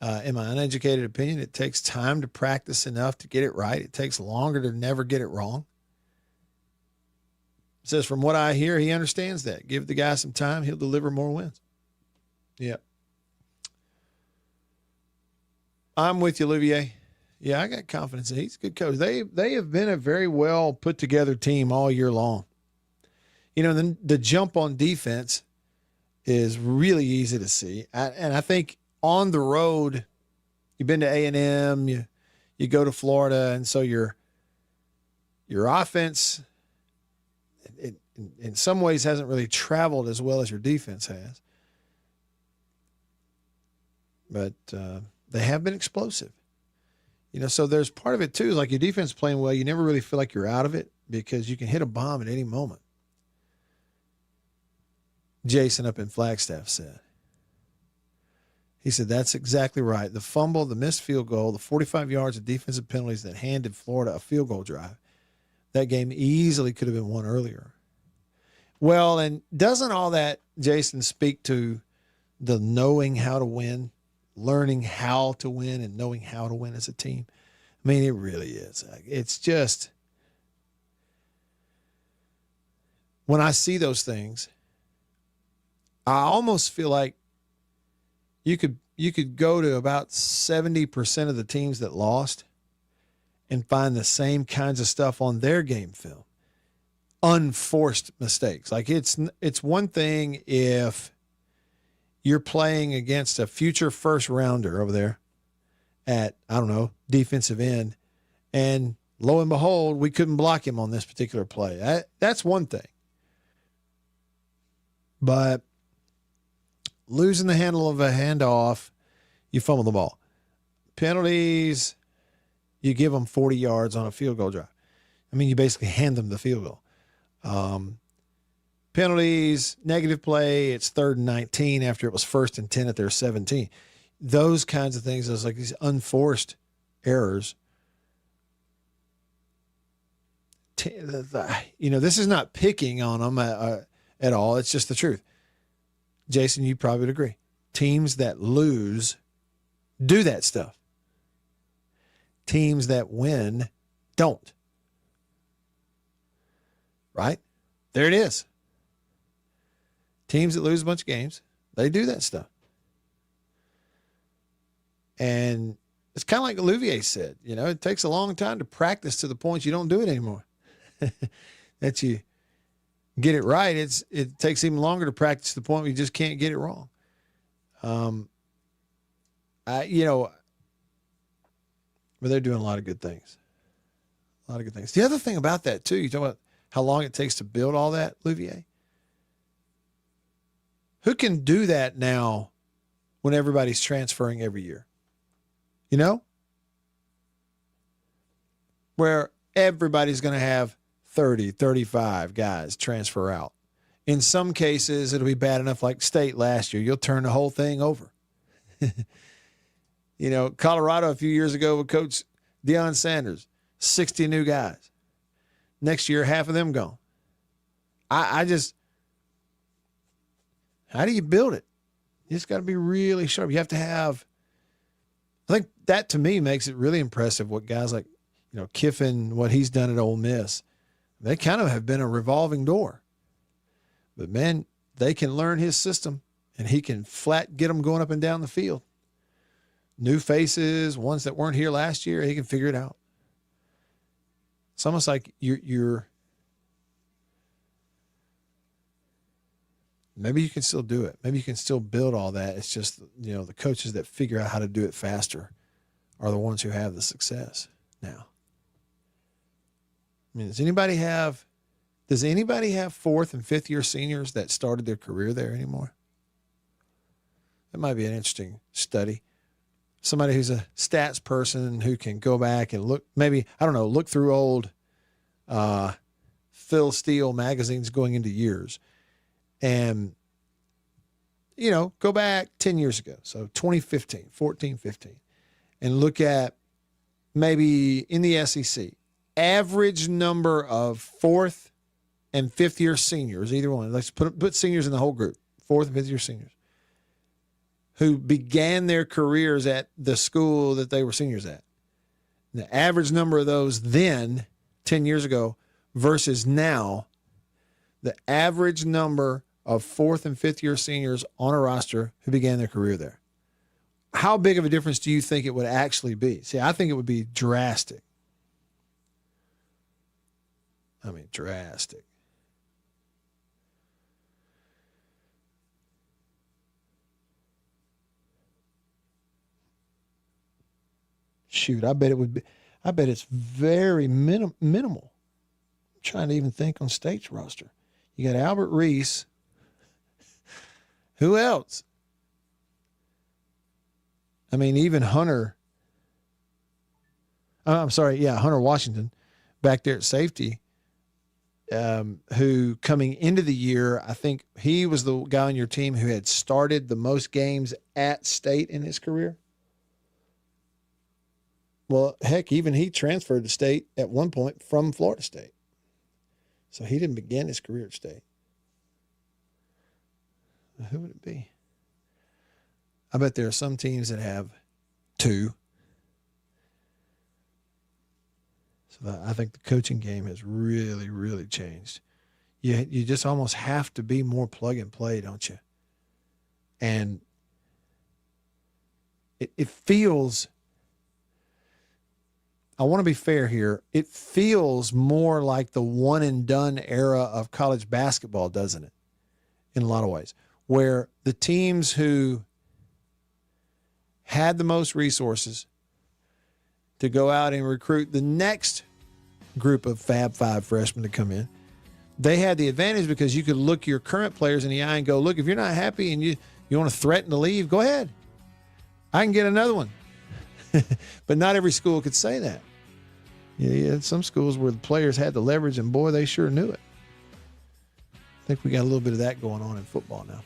In my uneducated opinion, it takes time to practice enough to get it right. It takes longer to never get it wrong. It says, from what I hear, he understands that. Give the guy some time, he'll deliver more wins. Yep. I'm with you, Olivier. Yeah, I got confidence in him. He's a good coach. They have been a very well put together team all year long. The jump on defense is really easy to see. And I think on the road, you've been to A&M, you go to Florida, and so your offense in some ways hasn't really traveled as well as your defense has. But they have been explosive. So there's part of it too, like your defense playing well, you never really feel like you're out of it because you can hit a bomb at any moment. Jason up in Flagstaff said. He said, that's exactly right. The fumble, the missed field goal, the 45 yards of defensive penalties that handed Florida a field goal drive. That game easily could have been won earlier. Well, and doesn't all that, Jason, speak to the knowing how to win? Learning how to win and knowing how to win as a team. I mean, it really is. It's just, when I see those things, I almost feel like you could go to about 70% of the teams that lost and find the same kinds of stuff on their game film. Unforced mistakes. Like it's one thing if you're playing against a future first rounder over there at, defensive end, and lo and behold, we couldn't block him on this particular play. That's one thing. But losing the handle of a handoff, you fumble the ball. Penalties, you give them 40 yards on a field goal drive. I mean, you basically hand them the field goal. Penalties, negative play, it's 3rd and 19 after it was 1st and 10 at their 17. Those kinds of things, those like these unforced errors. This is not picking on them at all. It's just the truth. Jason, you probably would agree. Teams that lose do that stuff. Teams that win don't. Right? There it is. Teams that lose a bunch of games, they do that stuff. And it's kind of like Olivier said, it takes a long time to practice to the point you don't do it anymore. That you get it right. It takes even longer to practice to the point where you just can't get it wrong. But they're doing a lot of good things. A lot of good things. The other thing about that too, you talk about how long it takes to build all that, Olivier. Who can do that now when everybody's transferring every year? Where everybody's going to have 30, 35 guys transfer out In some cases, it'll be bad enough like State last year. You'll turn the whole thing over. You know, Colorado a few years ago with Coach Deion Sanders, 60 new guys. Next year, half of them gone. I just, how do you build it? You just got to be really sharp. You have to have, I think that to me makes it really impressive what guys like, you know, Kiffin, what he's done at Ole Miss. They kind of have been a revolving door. But, man, they can learn his system, and he can flat get them going up and down the field. New faces, ones that weren't here last year, he can figure it out. It's almost like you're maybe you can still do it. Maybe you can still build all that. It's just, you know, the coaches that figure out how to do it faster are the ones who have the success now. I mean, does anybody have 4th and 5th year seniors that started their career there anymore? That might be an interesting study. Somebody who's a stats person who can go back and look, maybe, I don't know, look through old Phil Steele magazines going into years and, you know, go back 10 years ago. So 2015, 14, 15, and look at maybe in the SEC, average number of 4th and 5th year seniors, either one. Let's put seniors in the whole group, 4th and 5th year seniors, who began their careers at the school that they were seniors at. The average number of those then, 10 years ago, versus now, the average number of 4th and 5th year seniors on a roster who began their career there. How big of a difference do you think it would actually be? See, I think it would be drastic. I mean, drastic. Shoot, I bet it would be. I bet it's very minimal. I'm trying to even think on State's roster. You got Albert Reese. Who else? I mean, even Hunter. Hunter Washington, back there at safety. Who coming into the year, I think he was the guy on your team who had started the most games at State in his career. Well, heck, even he transferred to State at one point from Florida State. So he didn't begin his career at State. Who would it be? I bet there are some teams that have 2. So I think the coaching game has really, really changed. You just almost have to be more plug and play, don't you? And it feels, I want to be fair here, it feels more like the one and done era of college basketball, doesn't it? In a lot of ways, where the teams who had the most resources to go out and recruit the next group of Fab 5 freshmen to come in, they had the advantage because you could look your current players in the eye and go, look, if you're not happy and you want to threaten to leave, go ahead. I can get another one. But not every school could say that. You had some schools where the players had the leverage, and boy, they sure knew it. I think we got a little bit of that going on in football now.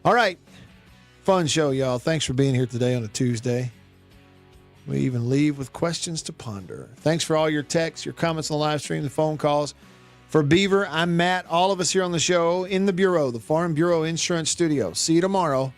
All right. Fun show, y'all. Thanks for being here today on a Tuesday. We even leave with questions to ponder. Thanks for all your texts, your comments on the live stream, the phone calls. For Beaver, I'm Matt. All of us here on the show in the Bureau, the Farm Bureau Insurance Studio. See you tomorrow.